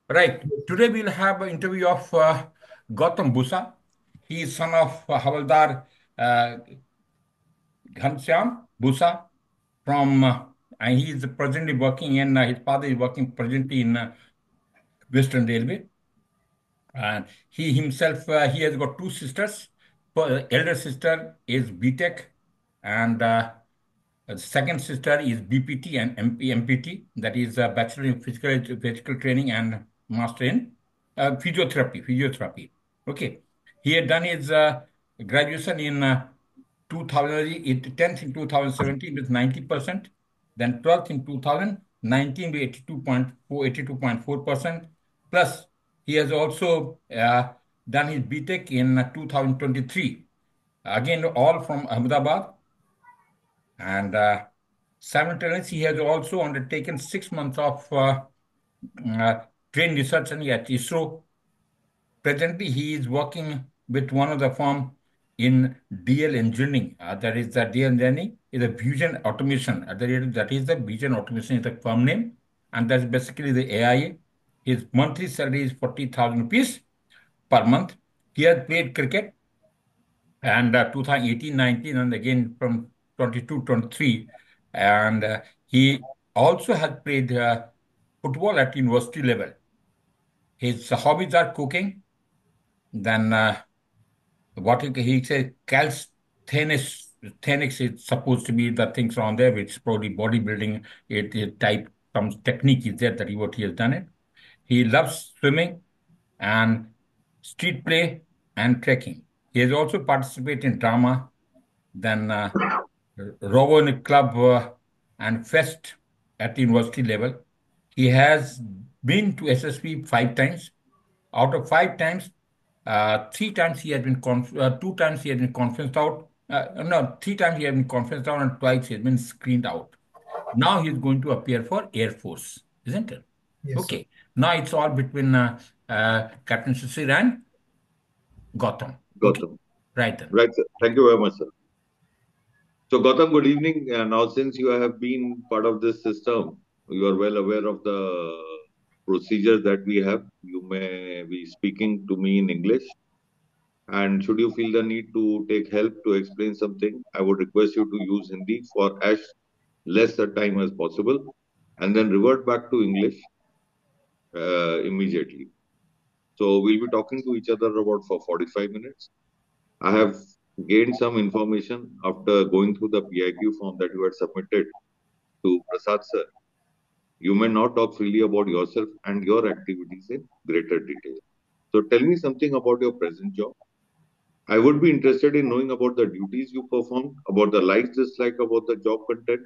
Right. Today we'll have an interview of Gautam Busa. He is son of Havaldar uh, Ghanshyam Busa from, and he is presently working in, his father is working presently in Western Railway. And he himself, he has got two sisters. Elder sister is BTech, and the second sister is BPT and MPT, that is Bachelor in Physical Training and Master in Physiotherapy. Okay. He had done his graduation in 2000, 10th in 2017 with 90%, then 12th in 2019 with 82.4%. Plus, he has also done his BTech in 2023. Again, all from Ahmedabad. And simultaneously, he has also undertaken 6 months of uh, trained research at ISRO. Presently, he is working with one of the firm in DL Engineering. That is the DL Engineering is a Fusion Automation. That is the Fusion Automation is the firm name, and that's basically the AI. His monthly salary is 40,000 rupees per month. He has played cricket and 2018-19 and again from 22-23, and he also has played football at university level. His hobbies are cooking, then what he says calisthenics is supposed to be the things on there, which is probably bodybuilding it type, some technique is there, that is what he has done it. He loves swimming and street play and trekking. He has also participated in drama, then row in a club and fest at the university level. He has been to SSP 5 times. Out of 5 times, 3 times he has been 2 times he has been conferenced out. No, 3 times he has been conferenced out and twice he has been screened out. Now he is going to appear for Air Force, isn't it? Yes, sir. Okay. Now it's all between Captain Shishir and Gautam. Okay. Gautam. Right then. Right, sir. Thank you very much, sir. So, Gautam, good evening. Now, since you have been part of this system, you are well aware of the procedures that we have. You may be speaking to me in English. And should you feel the need to take help to explain something, I would request you to use Hindi for as less a time as possible and then revert back to English immediately. So, we'll be talking to each other about for 45 minutes. I have gained some information after going through the PIQ form that you had submitted to Prasad sir. You may not talk freely about yourself and your activities in greater detail. So tell me something about your present job. I would be interested in knowing about the duties you perform, about the likes, dislike about the job content.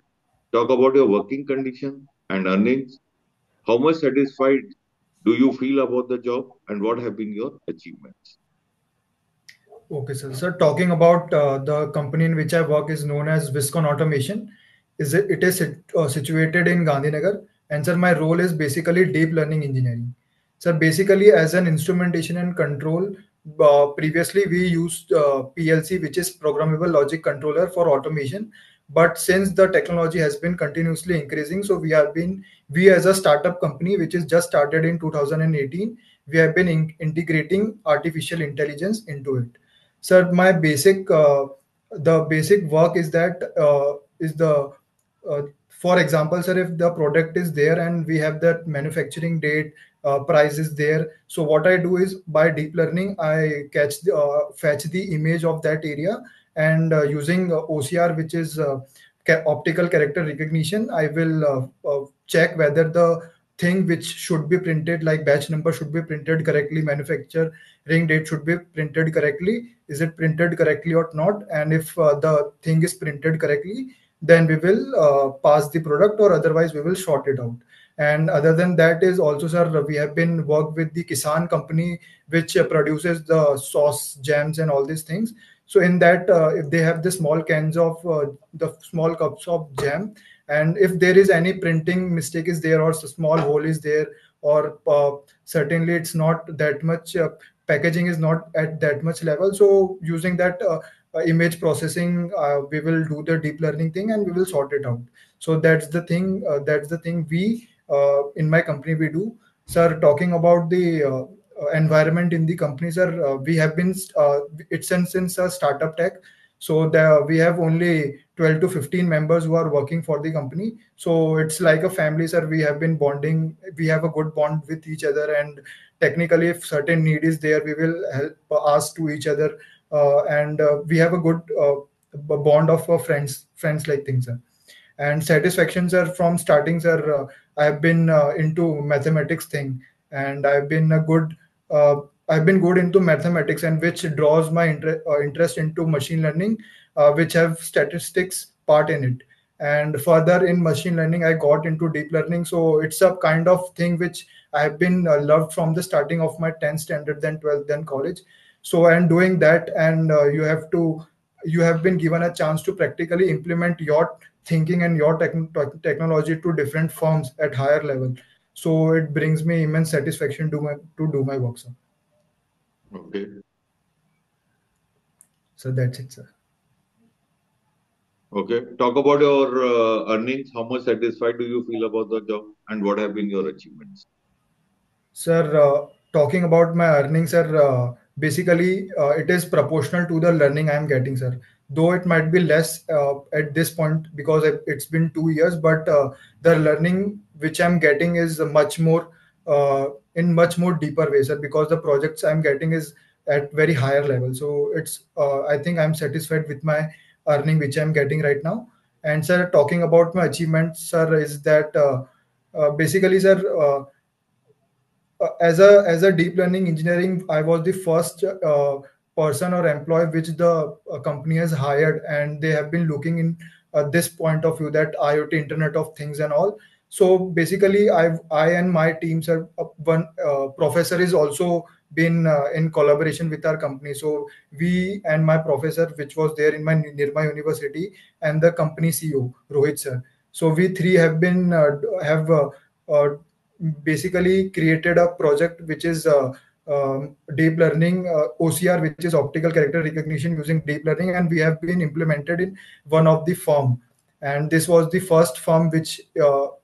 Talk about your working condition and earnings. How much satisfied do you feel about the job and what have been your achievements? Okay, sir. So talking about the company in which I work is known as Viscon Automation. It is situated in Gandhinagar, and sir, my role is basically deep learning engineering. Sir, basically as an instrumentation and control, previously we used PLC, which is programmable logic controller for automation. But since the technology has been continuously increasing, so we as a startup company, which is just started in 2018, we have been integrating artificial intelligence into it. Sir, my the basic work is that is the for example, sir, if the product is there and we have that manufacturing date, price is there. So what I do is by deep learning, I fetch the image of that area, and using OCR, which is optical character recognition, I will check whether the thing which should be printed, like batch number should be printed correctly, manufacturing date should be printed correctly, is it printed correctly or not, and if the thing is printed correctly, then we will pass the product, or otherwise we will short it out. And other than that is also, sir, we have been worked with the Kisan company, which produces the sauce, jams, and all these things. So in that, if they have the small cans of the small cups of jam, and if there is any printing mistake is there, or small hole is there, or certainly it's not that much packaging is not at that much level, so using that image processing, we will do the deep learning thing and we will sort it out. So that's the thing we in my company we do. Sir, talking about the environment in the company, sir, we have been it's since a startup tech. So we have only 12 to 15 members who are working for the company. So it's like a family, sir. We have been bonding. We have a good bond with each other, and technically, if certain need is there, we will help ask to each other, and we have a good bond of friends like things, sir. And satisfactions are from starting, sir. I've been into mathematics thing, and uh, I've been good into mathematics, and which draws my interest into machine learning, which have statistics part in it. And further in machine learning, I got into deep learning. So it's a kind of thing which I have been loved from the starting of my 10th standard, then 12th, then college. So and doing that, and you have been given a chance to practically implement your thinking and your technology to different firms at higher level. So it brings me immense satisfaction to do my work, sir. Okay. So that's it, sir. Okay. Talk about your earnings. How much satisfied do you feel about the job, and what have been your achievements? Sir, talking about my earnings, sir, basically it is proportional to the learning I am getting, sir. Though it might be less at this point because it's been 2 years, but the learning which I'm getting is much more in much more deeper way, sir. Because the projects I'm getting is at very higher level. So it's I think I'm satisfied with my earning which I'm getting right now. And sir, talking about my achievements, sir, is that basically, sir. As a deep learning engineering, I was the first person or employee which the company has hired, and they have been looking in this point of view, that IoT, Internet of Things, and all. So basically, I and my teams are one professor is also been in collaboration with our company. So we and my professor, which was there in my near my university, and the company CEO Rohit sir. So we three have been have basically created a project which is deep learning OCR, which is optical character recognition using deep learning, and we have been implemented in one of the firm. And this was the first firm which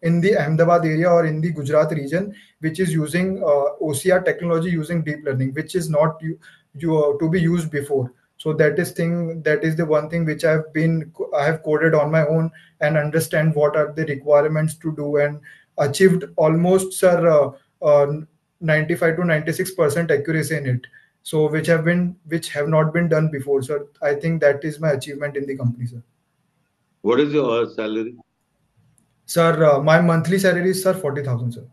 in the Ahmedabad area or in the Gujarat region, which is using OCR technology using deep learning, which is not to be used before. So that is the one thing which I have coded on my own and understand what are the requirements to do, and achieved almost, sir, 95 to 96% accuracy in it. So which have not been done before, sir. I think that is my achievement in the company, sir. What is your salary? Sir, my monthly salary is, sir, 40,000, sir.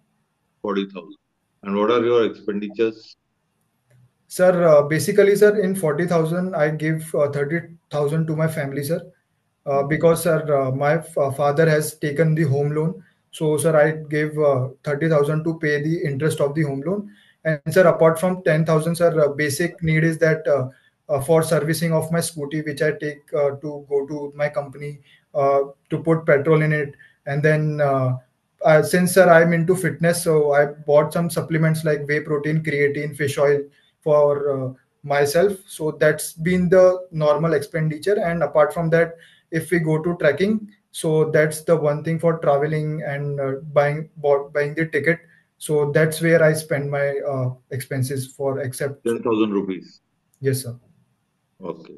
40,000. And what are your expenditures? Sir, basically, sir, in 40,000, I give 30,000 to my family, sir. Because, sir, my father has taken the home loan. So, sir, I gave 30,000 to pay the interest of the home loan. And, sir, apart from 10,000, sir, basic need is that for servicing of my scooty, which I take to go to my company to put petrol in it. And then, since, sir, I'm into fitness, so I bought some supplements like whey protein, creatine, fish oil for myself. So that's been the normal expenditure. And apart from that, if we go to trekking, so that's the one thing for traveling and buying the ticket. So that's where I spend my expenses for, except. 10,000 rupees. Yes, sir. Okay.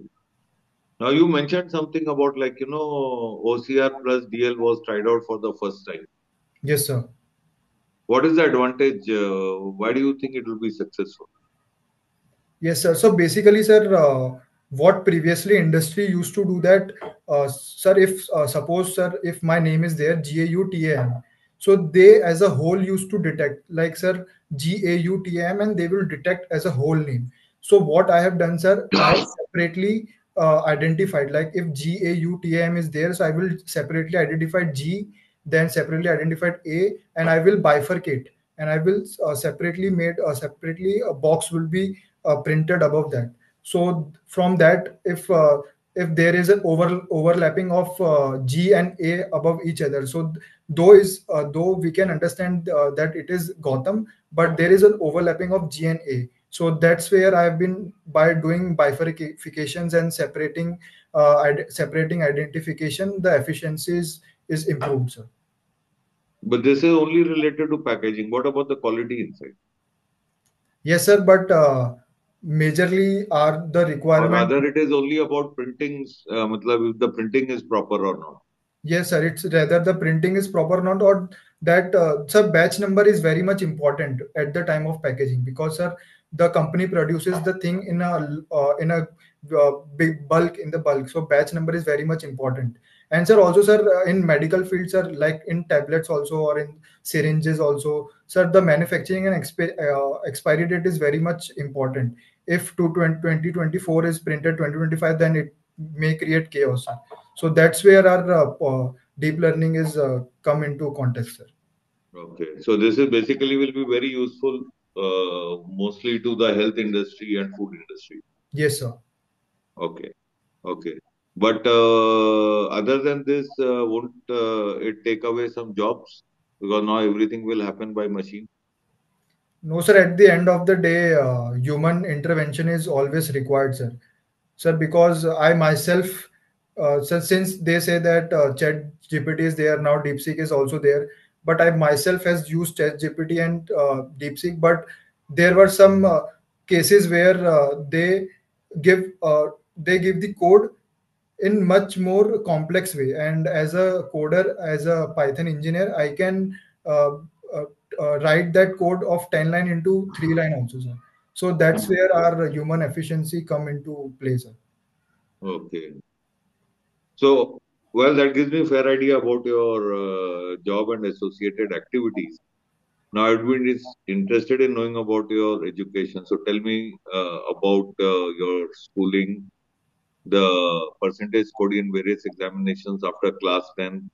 Now you mentioned something about OCR plus DL was tried out for the first time. Yes, sir. What is the advantage? Why do you think it will be successful? Yes, sir. So basically, sir, what previously industry used to do that, sir, if suppose, sir, if my name is there, GAUTAM, so they as a whole used to detect, like, sir, GAUTAM, and they will detect as a whole name. So what I have done, sir, I have separately identified, like if GAUTAM is there, so I will separately identify G, then separately identified A, and I will bifurcate, and I will separately a box will be printed above that. So from that, if there is an overlapping of G and A above each other, so though we can understand that it is Gautam, but there is an overlapping of G and A. So that's where I've been, by doing bifurcations and separating identification, the efficiency is improved, sir. But this is only related to packaging. What about the quality inside? Yes, sir, but majorly are the Or requirement. rather, it is only about printing, matlab if the printing is proper or not. Yes, sir. It's rather the printing is proper or not, or that sir, batch number is very much important at the time of packaging, because sir, the company produces the thing in a big bulk, in the bulk. So batch number is very much important. And sir, also sir, in medical field, sir, like in tablets also or in syringes also, sir, the manufacturing and expiry date is very much important. If 2024 is printed 2025, then it may create chaos, sir. So that's where our deep learning is come into context, sir. Okay. So this is basically will be very useful, mostly to the health industry and food industry. Yes, sir. Okay. Okay. But other than this, won't it take away some jobs? Because now everything will happen by machine. No, sir. At the end of the day, human intervention is always required, sir. Sir, because I myself, sir, since they say that Chat GPT is there now, DeepSeek is also there, but I myself has used Chat GPT and DeepSeek, but there were some cases where give uh, they give the code in much more complex way, and as a coder, as a Python engineer, I can uh, uh, write that code of 10 line into 3 line also, sir. So that's where our human efficiency come into play, sir. Okay. So, well, that gives me a fair idea about your job and associated activities. Now, I'd be interested in knowing about your education. So, tell me about your schooling, the percentage scored in various examinations after class 10,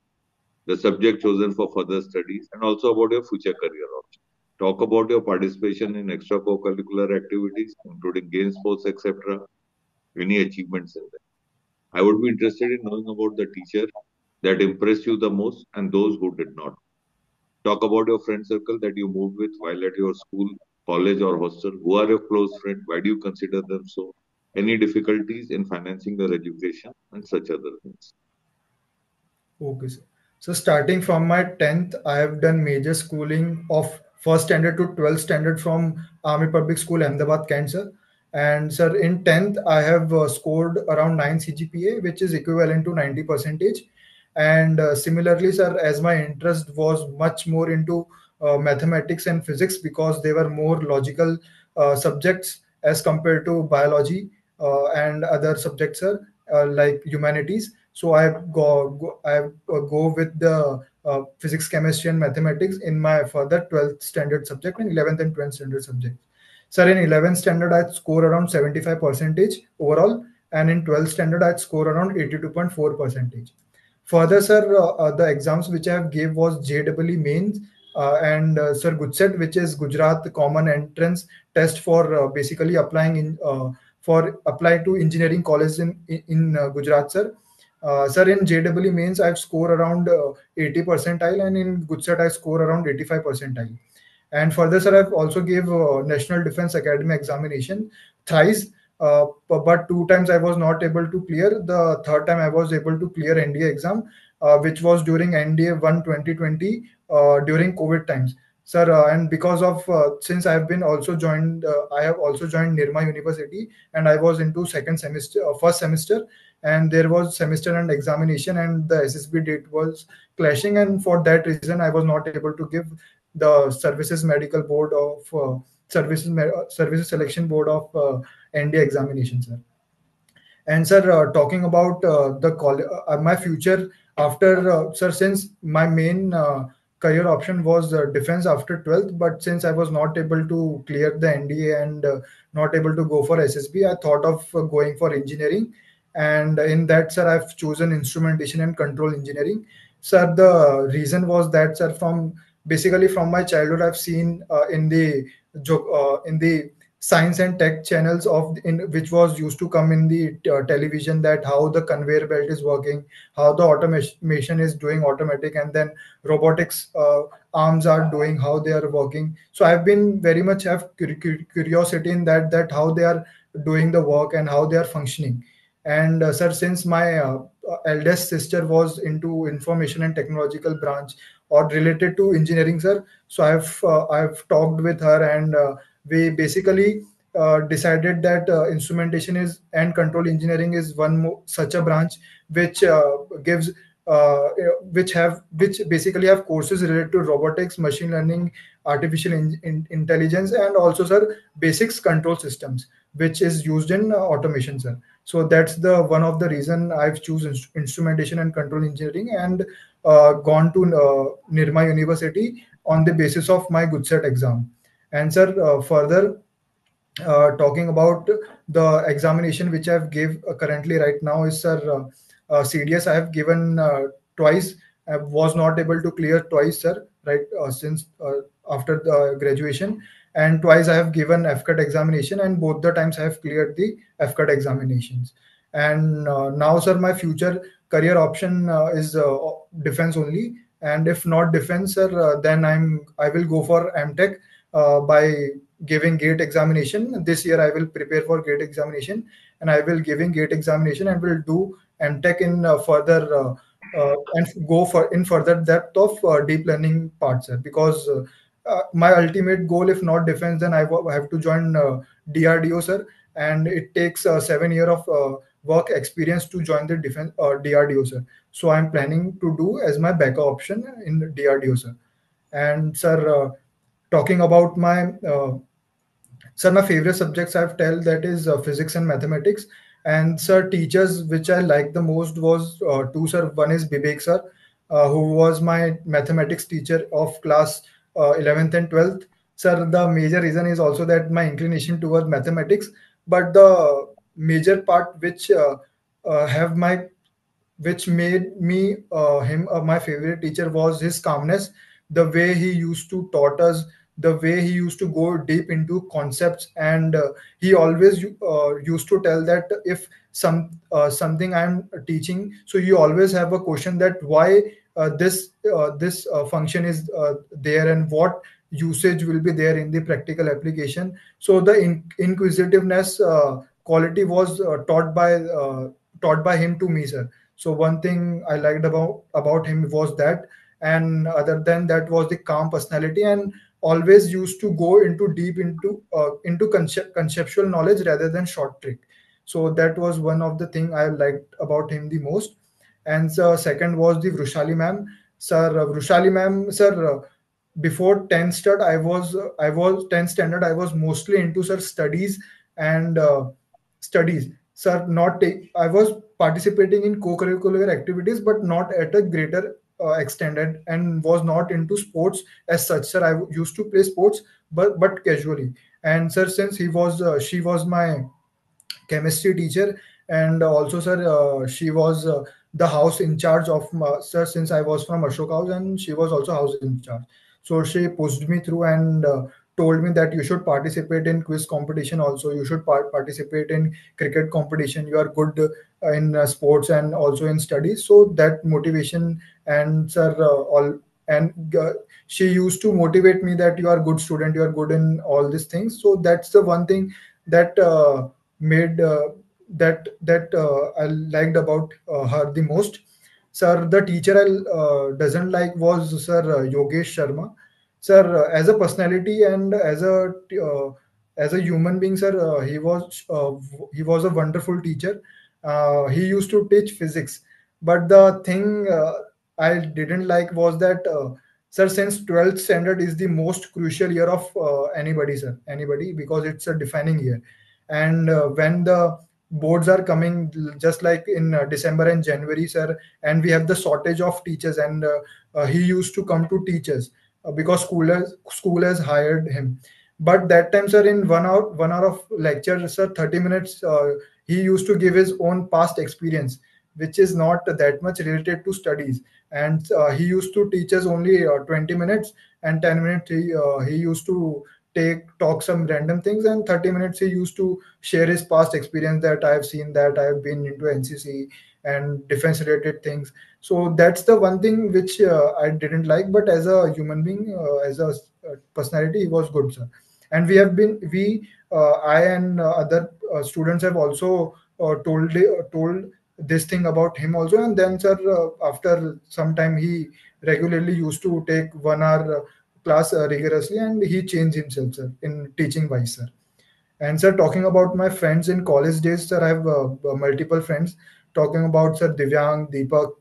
the subject chosen for further studies, and also about your future career options. Talk about your participation in extracurricular activities, including game sports, etc. Any achievements in them. I would be interested in knowing about the teacher that impressed you the most and those who did not. Talk about your friend circle that you moved with while at your school, college, or hostel. Who are your close friends? Why do you consider them so? Any difficulties in financing your education and such other things. Okay, sir. So starting from my 10th, I have done major schooling of first standard to 12th standard from Army Public School, Ahmedabad, Kent, sir. And sir, in 10th, I have scored around 9 CGPA, which is equivalent to 90 percentage. And similarly, sir, as my interest was much more into mathematics and physics, because they were more logical subjects as compared to biology and other subjects, sir, like humanities. So I go with the physics, chemistry, and mathematics in my further 12th standard subject and 11th and 12th standard subject. Sir, in 11th standard, I'd score around 75 percentage overall, and in 12th standard, I'd score around 82.4 percentage. Further, sir, the exams which I have gave was JEE mains and sir Gutset, which is Gujarat Common Entrance Test for basically applying in for apply to engineering college in Gujarat, sir. Sir, in JEE mains, I've scored around 80 percentile, and in Gutset, I score around 85 percentile. And further, sir, I've also gave National Defense Academy examination thrice, but two times I was not able to clear. The third time I was able to clear NDA exam, which was during NDA 1 2020 during COVID times. Sir, and because of since I have also joined Nirma University, and I was into second semester, first semester, and there was semester and examination, and the SSB date was clashing, and for that reason, I was not able to give the Services Medical Board of Services Selection Board of NDA examination, sir. And sir, talking about my future after sir, since my main career option was defense after 12th, but since I was not able to clear the NDA and not able to go for SSB, I thought of going for engineering. And in that, sir, I've chosen instrumentation and control engineering. Sir, the reason was that, sir, from basically from my childhood, I've seen in the science and tech channels of in which was used to come in the television, that how the conveyor belt is working, how the automation is doing automatic, and then robotics arms are doing, how they are working. So I've been very much have curiosity in that how they are doing the work and how they are functioning. And sir, since my eldest sister was into information and technological branch or related to engineering, sir. So I've talked with her, and we basically decided that instrumentation is and control engineering is such a branch which gives which basically have courses related to robotics, machine learning, artificial intelligence, and also, sir, basics control systems, which is used in automation, sir. So that's the one of the reason I've chosen instrumentation and control engineering, and gone to Nirma University on the basis of my good set exam. And sir, further, talking about the examination which I've gave currently right now is, sir, CDS I have given twice. I was not able to clear twice, sir, right, since after the graduation, and twice I have given FCAT examination, and both the times I have cleared the FCAT examinations. And now, sir, my future career option is defense only, and if not defense, sir, then I will go for MTech by giving gate examination. This year I will prepare for gate examination, and I will giving gate examination and will do MTech in further and go for in further depth of deep learning parts, sir. Because my ultimate goal, if not defense, then I have to join DRDO, sir, and it takes 7 year of work experience to join the defense DRDO, sir. So I'm planning to do as my backup option in DRDO, sir. And sir, talking about my sir, my favorite subjects I've tell that is physics and mathematics. And sir, teachers which I like the most was two, sir. One is Bibek sir, who was my mathematics teacher of class 11th and 12th. Sir, the major reason is also that my inclination towards mathematics, but the major part have my which made me him my favorite teacher was his calmness, the way he used to taught us, the way he used to go deep into concepts, and he always used to tell that if something I'm teaching, so you always have a question that why this function is there, and what usage will be there in the practical application. So the inquisitiveness quality was taught by him to me, sir. So one thing I liked about him was that, and other than that was the calm personality, and always used to go into deep into conceptual knowledge rather than short trick. So that was one of the thing I liked about him the most. And the second was the Vrushali ma'am, sir. Vrushali ma'am, sir. Before 10th standard, I was 10th standard. I was mostly into, sir, studies and studies, sir. Not take. I was participating in co-curricular activities, but not at a greater extent, and was not into sports as such, sir. I used to play sports, but casually. And sir, since she was my chemistry teacher, and also, sir, she was the house in charge of sir, since I was from Ashok House, and she was also house in charge. So she pushed me through, and told me that you should participate in quiz competition also, you should participate in cricket competition, you are good in sports and also in studies. So that motivation, and sir, all and she used to motivate me that you are good student, you are good in all these things. So that's the one thing that made I liked about her the most. Sir, the teacher I doesn't like was, sir, Yogesh Sharma. Sir, as a personality and as a human being, sir, he was a wonderful teacher. He used to teach physics, but the thing I didn't like was that, sir, since 12th standard is the most crucial year of anybody, sir, anybody, because it's a defining year. And when the boards are coming, just like in December and January, sir, and we have the shortage of teachers, and he used to come to teach us because school has hired him. But that time, sir, in 1 hour of lecture, sir, 30 minutes, he used to give his own past experience, which is not that much related to studies. And he used to teach us only 20 minutes, and 10 minutes he used to take talk some random things, and 30 minutes he used to share his past experience, that I have seen, that I have been into NCC and defense related things. So that's the one thing which I didn't like. But as a human being, as a personality, he was good, sir. And I and other students have also told this thing about him also. And then, sir, after some time, he regularly used to take 1 hour class rigorously, and he changed himself, sir, in teaching wise, sir. And sir, talking about my friends in college days, sir, I have multiple friends. Talking about sir Divyang, Deepak,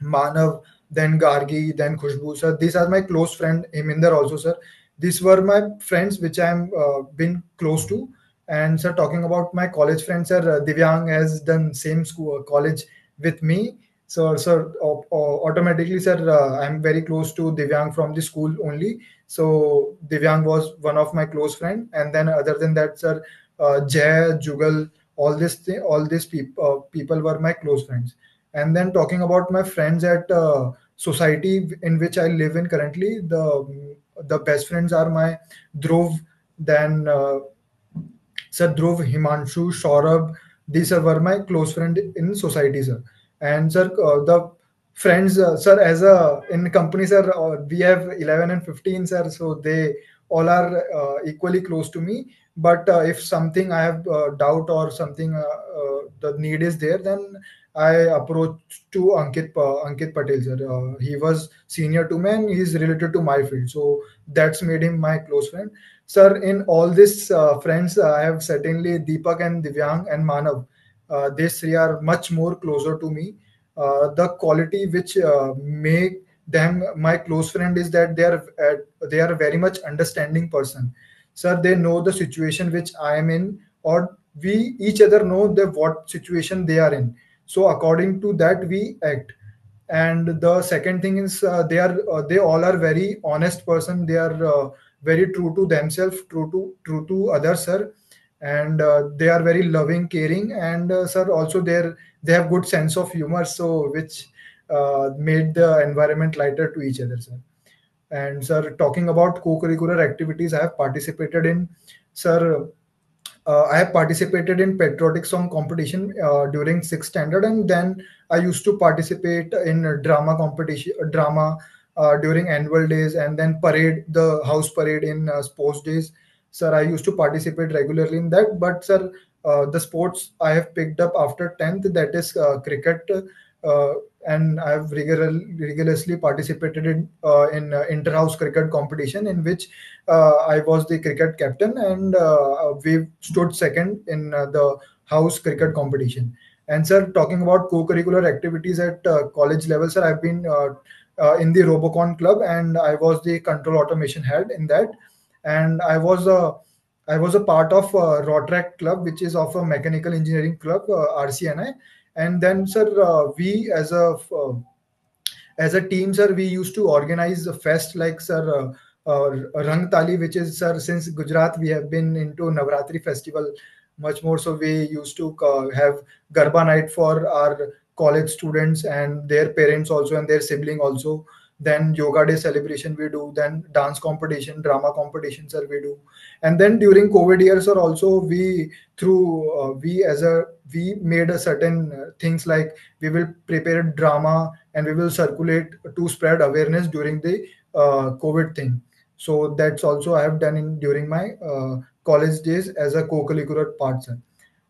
Manav, then Gargi, then Khushbu, sir. These are my close friend, Heminder also, sir. These were my friends which I'm been close to. And sir, talking about my college friends, sir, Divyang has done same school college with me. So, sir, automatically, sir, I'm very close to Divyang from the school only. So, Divyang was one of my close friend. And then, other than that, sir, Jay, Jugal, all these people were my close friends. And then talking about my friends at society in which I live in currently, the best friends are my Dhruv, then sir Dhruv, Himanshu, Saurabh. These were my close friend in society, sir. And sir, the friends, sir, as a in company, sir, we have 11 and 15, sir. So they all are equally close to me. But if something I have doubt or something the need is there, then I approach to Ankit Patel, sir. He was senior to me and he's related to my field. So that's made him my close friend. Sir, in all these friends, I have certainly Deepak and Divyang and Manav. These three are much more closer to me. The quality which make them my close friend is that they are a very much understanding person. Sir, they know the situation which I am in, or we each other know the what situation they are in. So according to that, we act. And the second thing is they all are very honest person. They are very true to themselves, true to others, sir. And they are very loving, caring, and sir, also they have good sense of humor, so which made the environment lighter to each other, sir. And sir, talking about co-curricular activities I have participated in, sir, I have participated in patriotic song competition during sixth standard, and then I used to participate in a drama competition, drama during annual days, and then parade, the house parade in sports days. Sir, I used to participate regularly in that. But sir, the sports I have picked up after 10th, that is cricket, uh, and I have rigorously participated in inter-house cricket competition, in which I was the cricket captain, and we stood second in the house cricket competition. And sir, talking about co-curricular activities at college level, sir, I've been in the Robocon club, and I was the control automation head in that. And I was a part of Rotrack club, which is of a mechanical engineering club, RCNI. And then, sir, we as a team, sir, we used to organize a fest like, sir, Rang Tali, which is, sir, since Gujarat, we have been into Navratri festival much more. So we used to have Garba night for our college students and their parents also and their sibling also. Then yoga day celebration we do. Then dance competition, drama competition, sir, we do. And then during COVID years, sir, also we through we made a certain things like we will prepare drama and we will circulate to spread awareness during the COVID thing. So that's also I have done in during my college days as a co-curricular part, sir.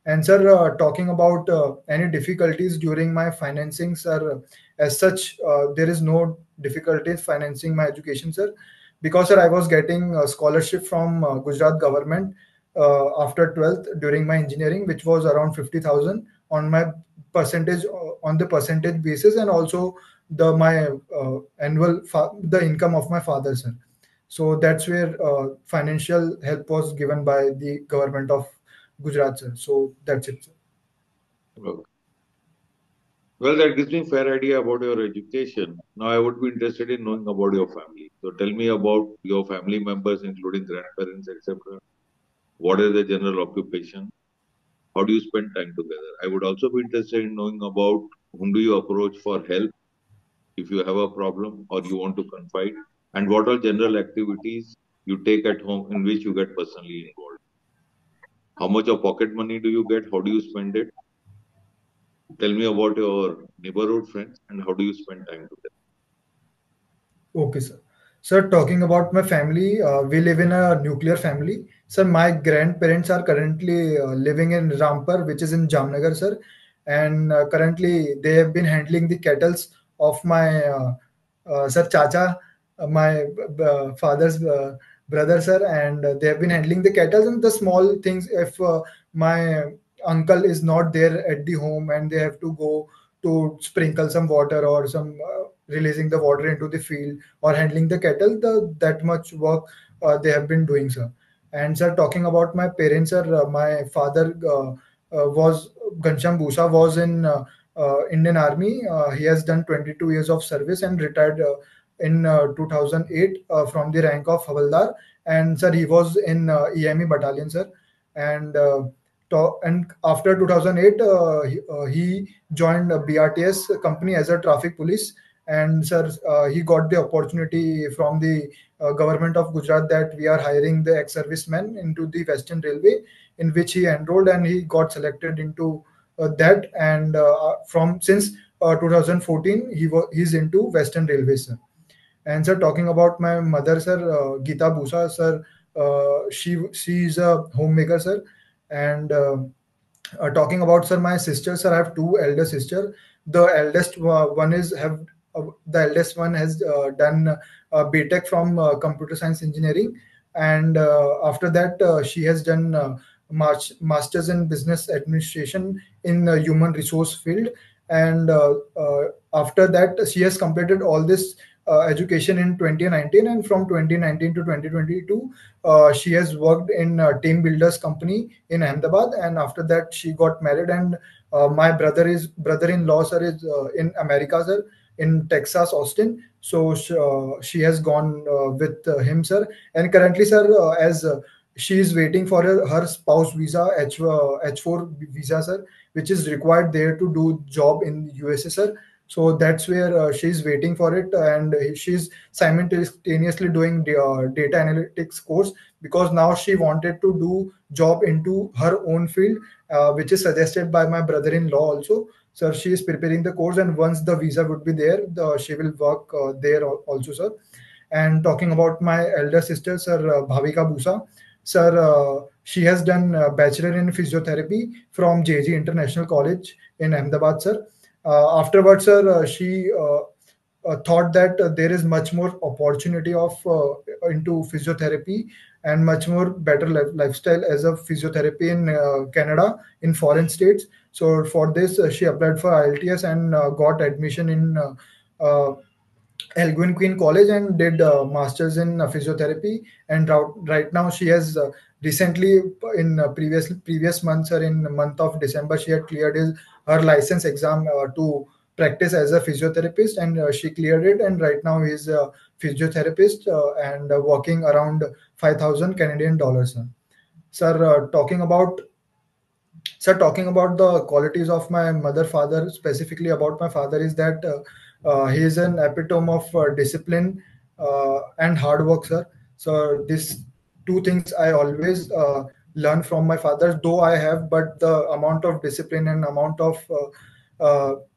And sir, talking about any difficulties during my financing, sir, as such, there is no difficulties financing my education, sir, because sir, I was getting a scholarship from Gujarat government after 12th during my engineering, which was around 50,000 on my percentage on the percentage basis, and also my the income of my father, sir. So that's where financial help was given by the government of Gujarat, sir. So that's it, sir. Okay. Well, that gives me a fair idea about your education. Now, I would be interested in knowing about your family. So, tell me about your family members, including grandparents, etc. What is the general occupation? How do you spend time together? I would also be interested in knowing about whom do you approach for help if you have a problem or you want to confide, and what are general activities you take at home in which you get personally involved. How much of pocket money do you get? How do you spend it? Tell me about your neighborhood friends and how do you spend time together. Okay, sir. Sir, talking about my family, we live in a nuclear family. Sir, my grandparents are currently living in Rampur, which is in Jamnagar, sir. and currently they have been handling the kettles of my sir Chacha, my father's brother, sir, and they have been handling the kettles and the small things. If my uncle is not there at the home and they have to go to sprinkle some water or some releasing the water into the field or handling the kettle, that much work they have been doing, sir. And sir, talking about my parents, sir, my father was Gansham Bhusa was in Indian Army. He has done 22 years of service and retired in 2008 from the rank of Havaldar. And sir, he was in EME battalion, sir. And and after 2008, he joined BRTS company as a traffic police. And sir, he got the opportunity from the government of Gujarat that we are hiring the ex-servicemen into the Western Railway, in which he enrolled and he got selected into that. And from since 2014, he's into Western Railways, sir. And sir, talking about my mother, sir, Geeta Bhusa, sir, she is a homemaker, sir. And talking about, sir, my sisters, sir, I have two elder sister. The eldest one is have the eldest one has done BTech from computer science engineering, and after that she has done masters in business administration in human resource field. And after that she has completed all this education in 2019, and from 2019 to 2022 she has worked in team builders company in Ahmedabad, and after that she got married. And my brother-in-law, sir, is in America, sir, in Texas, Austin. So she has gone with him, sir. And currently, sir, as she is waiting for her spouse visa, H4 visa, sir, which is required there to do job in USA, sir. So that's where she's waiting for it, and she's simultaneously doing the data analytics course, because now she wanted to do job into her own field, which is suggested by my brother-in-law also. So she is preparing the course, and once the visa would be there, she will work there also, sir. And talking about my elder sister, sir, Bhavika Busa, sir, she has done bachelor in physiotherapy from JG International College in Ahmedabad, sir. Afterwards, sir, she thought that there is much more opportunity of into physiotherapy and much more better lifestyle as a physiotherapy in Canada, in foreign states. So for this, she applied for IELTS and got admission in Algonquin College and did masters in physiotherapy. And right now she has recently in previous months, or in the month of December, she had cleared her license exam to practice as a physiotherapist, and she cleared it. And right now he is a physiotherapist and working around 5,000 Canadian dollars. Sir, talking about the qualities of my mother, father, specifically about my father, is that he is an epitome of discipline and hard work, sir. So these two things I always learn from my father, though I have, but the amount of discipline and amount of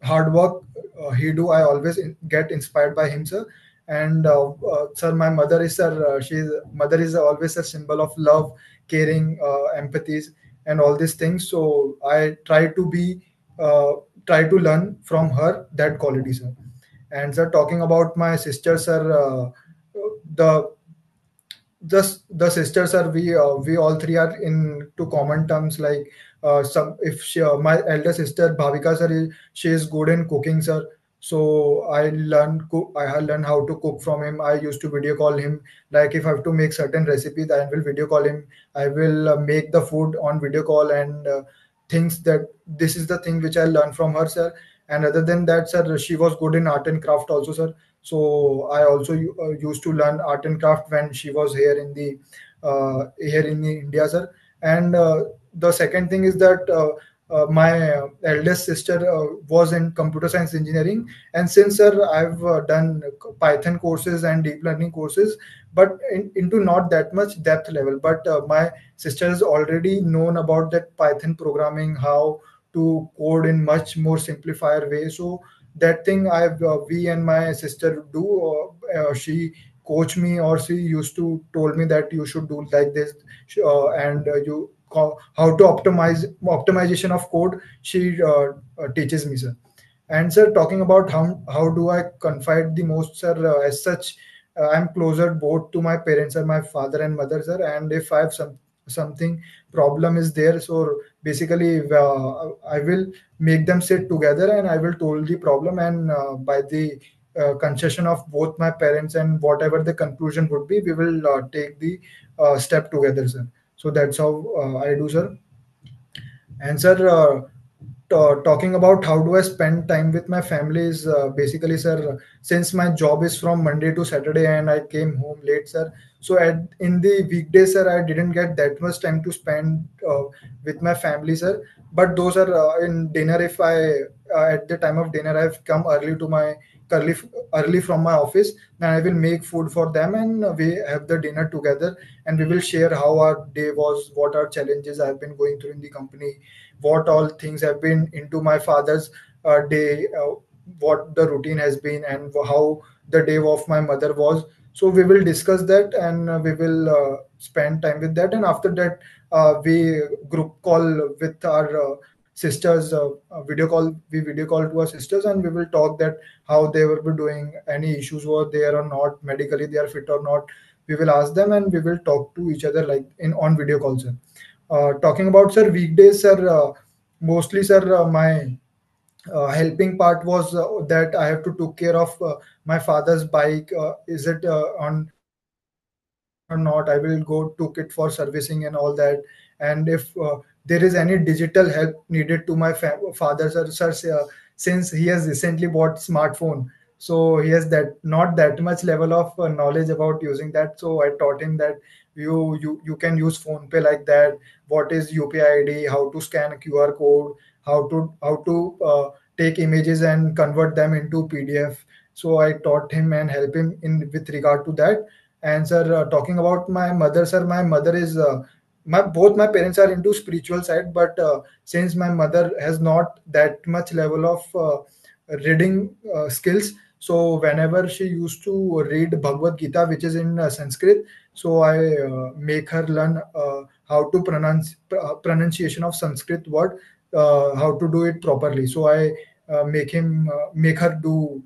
hard work he do, I always get inspired by him, sir. And sir, my mother is, sir, mother is always a symbol of love, caring, empathy, and all these things. So I uh, try to learn from her that quality, sir. And sir, talking about my sister, sir, the the sisters are, we all three are in to common terms, like some if she, my elder sister Bhavika sir, she is good in cooking, sir. So I have learned how to cook from him. I used to video call him, like if I have to make certain recipes, I will video call him. I will make the food on video call, and things that this is the thing which I learned from her, sir. And other than that, sir, she was good in art and craft also, sir. So I also used to learn art and craft when she was here in the India, sir. And the second thing is that my eldest sister was in computer science engineering, and since, sir, I've done Python courses and deep learning courses, but into not that much depth level. But my sister has already known about that Python programming, how to code in much more simplified way. So that thing I we and my sister do. She coach me, or she used to told me that you should do like this, and how to optimization of code. She teaches me, sir. And sir, talking about how do I confide the most, sir? As such, I'm closer both to my parents, or my father and mother, sir. And if I have something problem is there, so basically I will make them sit together and I will told the problem, and by the concession of both my parents and whatever the conclusion would be, we will take the step together, sir. So that's how I do, sir. And sir, talking about how do I spend time with my family is basically, sir, since my job is from Monday to Saturday and I came home late, sir. So in the weekdays, sir, I didn't get that much time to spend with my family, sir. But those are in dinner. If I at the time of dinner, I've come early to my early early from my office, then I will make food for them and we have the dinner together, and we will share how our day was, what our challenges I've been going through in the company, what all things have been into my father's day, what the routine has been, and how the day of my mother was. So we will discuss that, and we will spend time with that. And after that, we group call with our sisters, video call to our sisters, and we will talk that how they will be doing, any issues were there or not, medically they are fit or not. We will ask them, and we will talk to each other like in on video calls. Talking about, sir, weekdays, sir, mostly, sir, my helping part was that I have to take care of my father's bike. Is it on servicing or not? I will go took it for servicing and all that. And if there is any digital help needed to my father, sir, since he has recently bought smartphone, so he has that not that much level of knowledge about using that. So I taught him that you can use phone pay like that, what is UPI ID, how to scan a QR code, how to take images and convert them into PDF. So I taught him and help him in with regard to that. And sir, talking about my mother, sir, my mother is my both my parents are into spiritual side, but since my mother has not that much level of reading skills, so whenever she used to read Bhagavad Gita, which is in Sanskrit, so I make her learn how to pronunciation of Sanskrit word, how to do it properly. So I make her do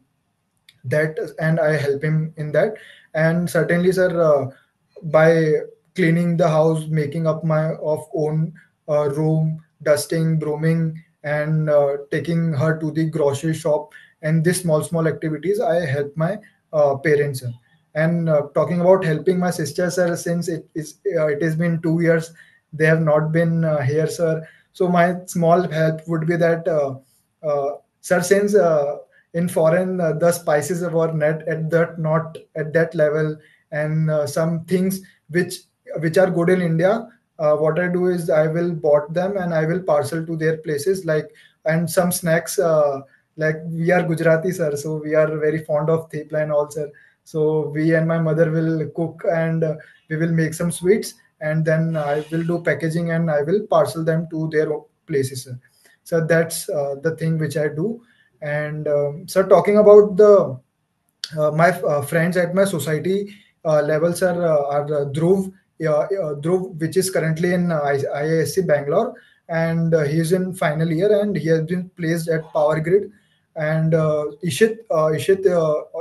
that, and I help him in that. And certainly, sir, by cleaning the house, making up my of own room, dusting, brooming, and taking her to the grocery shop, and these small activities, I help my parents, sir. And talking about helping my sister, sir, since it has been 2 years, they have not been here, sir. So my small help would be that, sir, since in foreign the spices were not at that level, and some things which which are good in India, what I do is I will bought them and I will parcel to their places, like, and some snacks, like we are Gujarati, sir, so we are very fond of thepla and all, sir. So we and my mother will cook, and we will make some sweets, and then I will do packaging and I will parcel them to their places, sir. So that's the thing which I do. And sir, talking about the my friends at my society levels are Dhruv, which is currently in IISc Bangalore, and he is in final year, and he has been placed at Power Grid. And Ishit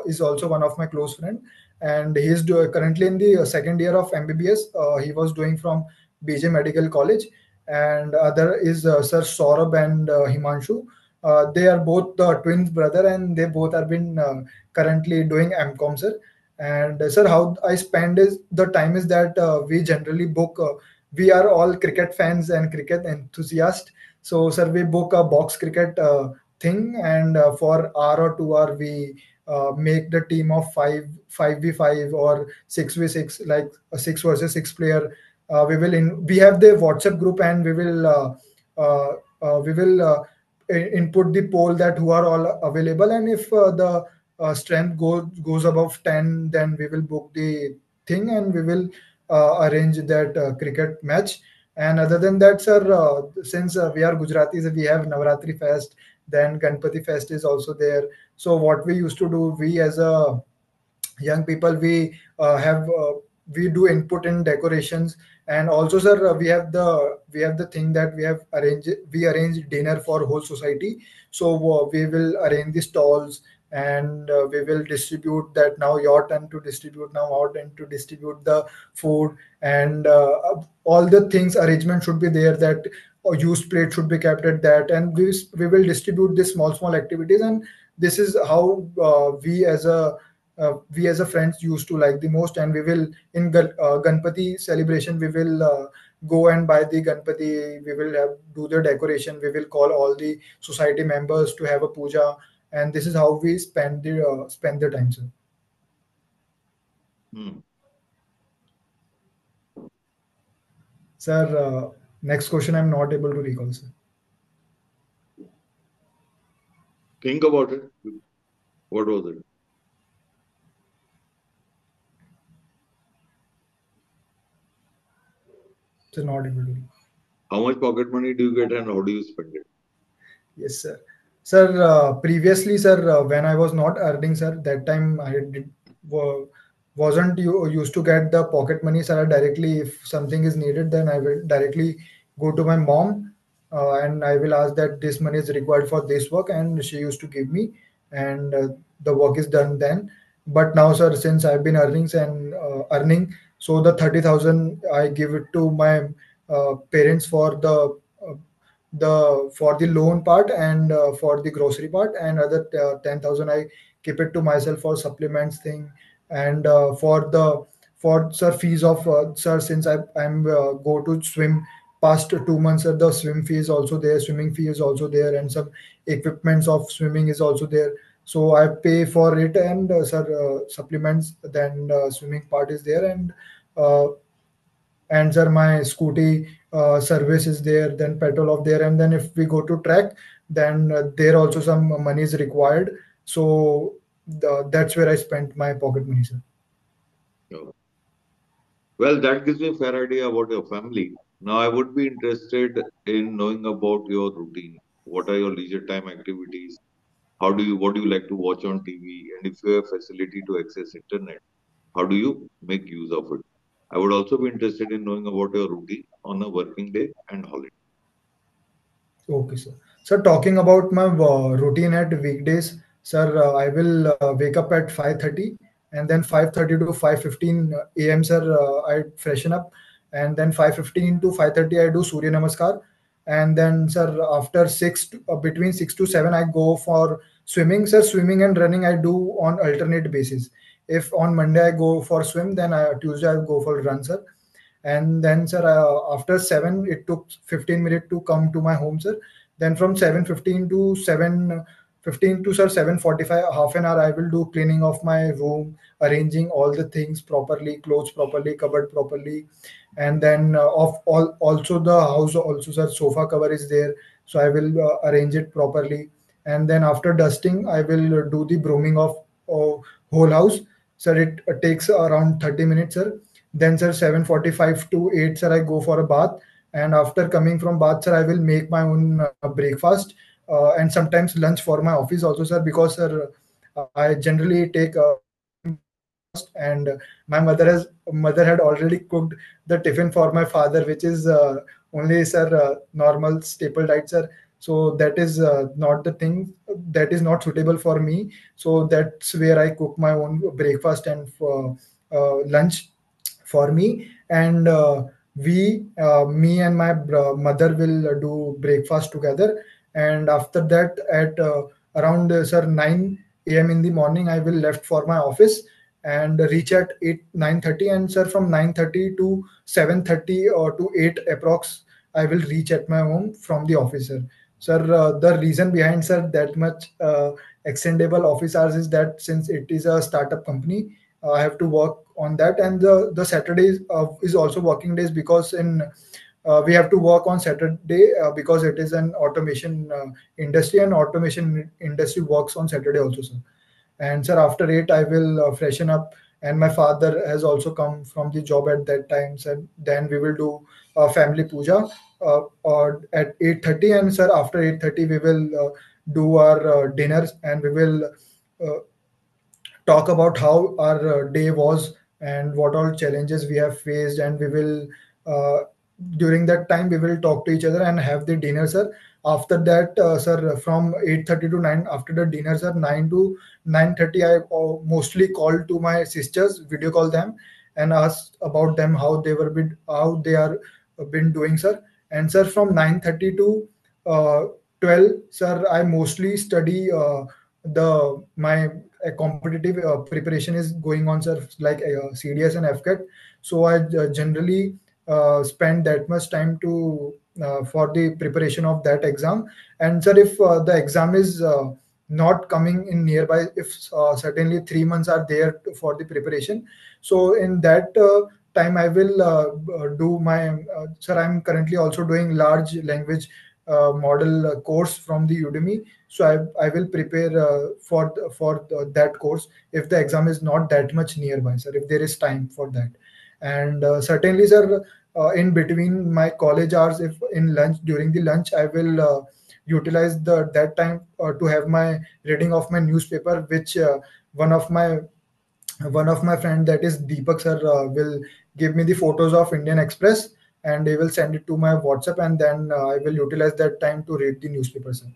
is also one of my close friend, and he is currently in the second year of MBBS. He was doing from BJ Medical College. And other is Sir Saurabh and Himanshu. They are both the twins brother, and they both have been currently doing MCOM, sir. And sir, how I spend is the time is that we generally book. We are all cricket fans and cricket enthusiasts. So sir, we book a box cricket thing, and for hour or 2 hour we make the team of 5v5 or 6v6, like a 6 versus 6 player. We have the WhatsApp group, and we will input the poll that who are all available, and if the strength goes above 10, then we will book the thing, and we will arrange that cricket match. And other than that, sir, since we are Gujaratis, we have Navratri fest, then Ganpati fest is also there. So what we used to do, we as a young people, we have we do input in decorations. And also sir, we have the thing that we arrange dinner for whole society. So we will arrange the stalls, and we will distribute that. Now your turn to distribute, now our turn to distribute the food. And all the things arrangement should be there, that used plate should be kept at that. And we will distribute these small activities. And this is how we as a friends used to like the most. And we will in Ganpati celebration, we will go and buy the Ganpati. We will do the decoration. We will call all the society members to have a puja. And this is how we spend the time, sir. Hmm. Sir, next question I'm not able to recall, sir. Think about it. What was it? Sir, not able to. How much pocket money do you get and how do you spend it? Yes, sir. Sir, previously, sir, when I was not earning, sir, that time wasn't used to get the pocket money, sir. Directly, if something is needed, then I will directly go to my mom, and I will ask that this money is required for this work, and she used to give me, and the work is done then. But now, sir, since I've been earning, so the 30,000 I give it to my parents for the loan part, and for the grocery part. And other 10,000 I keep it to myself for supplements thing. And for sir fees of sir, since I'm go to swim past 2 months, the swim fee is also there, swimming fee is also there, and some equipments of swimming is also there. So I pay for it. And sir, supplements, then swimming part is there. Uh, and sir, my scooty service is there, then petrol of there. And then if we go to track, then there also some money is required. So that's where I spent my pocket money, sir. No. Well, that gives me a fair idea about your family. Now, I would be interested in knowing about your routine. What are your leisure time activities? What do you like to watch on TV? And if you have facility to access internet, how do you make use of it? I would also be interested in knowing about your routine on a working day and holiday. Okay, sir. So talking about my routine at weekdays, sir, I will wake up at 5:30, and then 5:30 to 5:15 a.m., sir, I freshen up. And then 5:15 to 5:30 I do Surya Namaskar. And then, sir, after between 6 to 7 I go for swimming, sir. Swimming and running I do on alternate basis. If on Monday I go for swim, then Tuesday I go for run, sir. And then sir, after 7 it took 15 minutes to come to my home, sir. Then from 7:15 to 7:15 to sir 7:45, half an hour I will do cleaning of my room, arranging all the things properly, clothes properly, cupboard properly. And then of all also the house also, sir, sofa cover is there, so I will arrange it properly. And then after dusting I will do the brooming of uh, whole house, sir. It takes around 30 minutes, sir. Then, sir, 7:45 to 8, sir, I go for a bath. And after coming from bath, sir, I will make my own breakfast, and sometimes lunch for my office also, sir, because, sir, I generally take breakfast. And my mother had already cooked the tiffin for my father, which is only, sir, normal staple diet, sir. So that is not the thing, that is not suitable for me. So that's where I cook my own breakfast and lunch for me. And me and my mother will do breakfast together. And after that, at around sir 9 a.m. in the morning, I will left for my office and reach at 8 9:30. And sir, from 9:30 to 7:30 or to 8 approx, I will reach at my home from the office, sir. Sir, the reason behind, sir, that much extendable office hours is that since it is a startup company, I have to work on that. And the Saturdays is also working days, because in we have to work on Saturday, because it is an automation industry, and automation industry works on Saturday also, sir. And sir, after 8 I will freshen up. And my father has also come from the job at that time, sir. Then we will do family puja or at 8:30. And sir, after 8:30 we will do our dinners, and we will uh, talk about how our day was and what all challenges we have faced, and we will uh, during that time we will talk to each other and have the dinner, sir. After that, sir, from 8:30 to 9, after the dinner, sir, 9 to 9:30, I mostly call to my sisters, video call them, and ask about them, how they are been doing, sir. And sir, from 9:30 to 12, sir, I mostly study the my competitive preparation is going on, sir, like CDS and FCAT. So I generally spend that much time to for the preparation of that exam. And sir, if the exam is not coming in nearby, if certainly 3 months are there for the preparation, so in that time I will do my sir, I'm currently also doing large language model course from the Udemy. So I will prepare that course if the exam is not that much nearby, sir, if there is time for that. And certainly, sir, in between my college hours, if in lunch, during the lunch, I will utilize the that time to have my reading of my newspaper, which one of my one of my friend, that is Deepak sir, will give me the photos of Indian Express, and they will send it to my WhatsApp, and then I will utilize that time to read the newspaper, sir.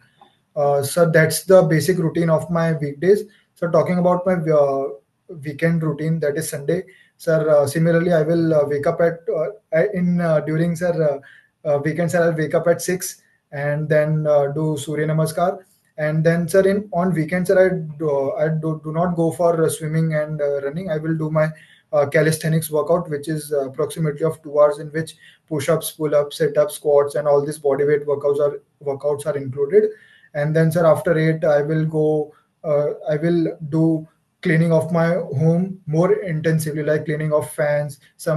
So that's the basic routine of my weekdays. So talking about my weekend routine, that is Sunday, sir. Similarly, I will wake up at in during, sir, weekends. I'll wake up at 6, and then do Surya Namaskar. And then, sir, in on weekends, sir, do not go for swimming and running. I will do my calisthenics workout, which is approximately of 2 hours, in which push-ups, pull-ups, sit-ups, squats, and all these body weight workouts are included. And then, sir, after 8, I will do cleaning of my home more intensively, like cleaning of fans, sir,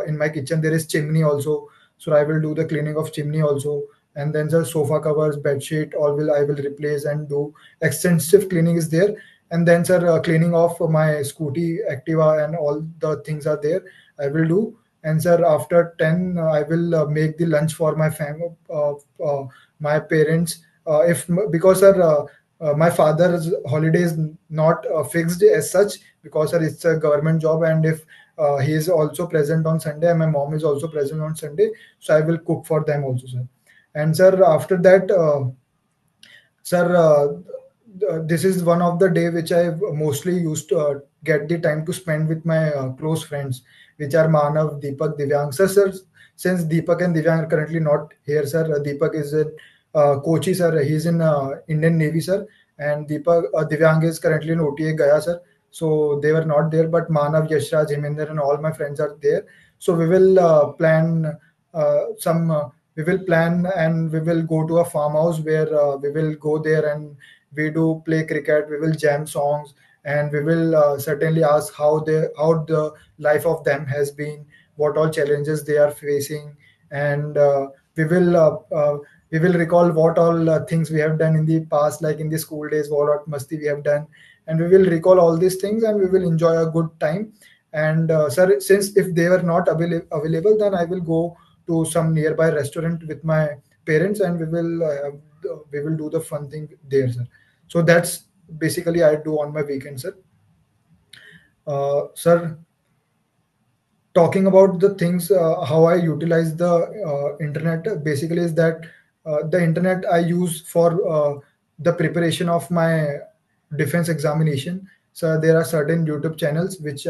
in my kitchen there is chimney also, so I will do the cleaning of chimney also. And then, sir, sofa covers, bed sheet, all will I will replace and do extensive cleaning is there. And then, sir, cleaning of my scooty, Activa, and all the things are there, I will do. And sir, after 10, I will make the lunch for my family, my parents, if because, sir, my father's holiday is not fixed as such, because, sir, it's a government job, and if he is also present on Sunday and my mom is also present on Sunday, so I will cook for them also, sir. And sir, after that, sir, this is one of the day which I mostly used to get the time to spend with my close friends, which are Manav, Deepak, Divyang. Sir, since Deepak and Divyang are currently not here, sir, Deepak is in Kochi, sir. He's in Indian Navy, sir, and Divyang is currently in OTA Gaya, sir. So they were not there, but Manav, Yashraj, Heminder, and all my friends are there. So we will plan some. We will plan and we will go to a farmhouse where we will go there, and we do play cricket. We will jam songs, and we will certainly ask how the life of them has been, what all challenges they are facing, and we will uh, uh, we will recall what all things we have done in the past, like in the school days, what all masti we have done, and we will recall all these things, and we will enjoy a good time. And sir, since if they were not available, then I will go to some nearby restaurant with my parents, and we will do the fun thing there, sir. So that's basically I do on my weekend, sir. Sir, talking about the things, how I utilize the internet, basically is that the internet I use for the preparation of my defense examination. So there are certain YouTube channels which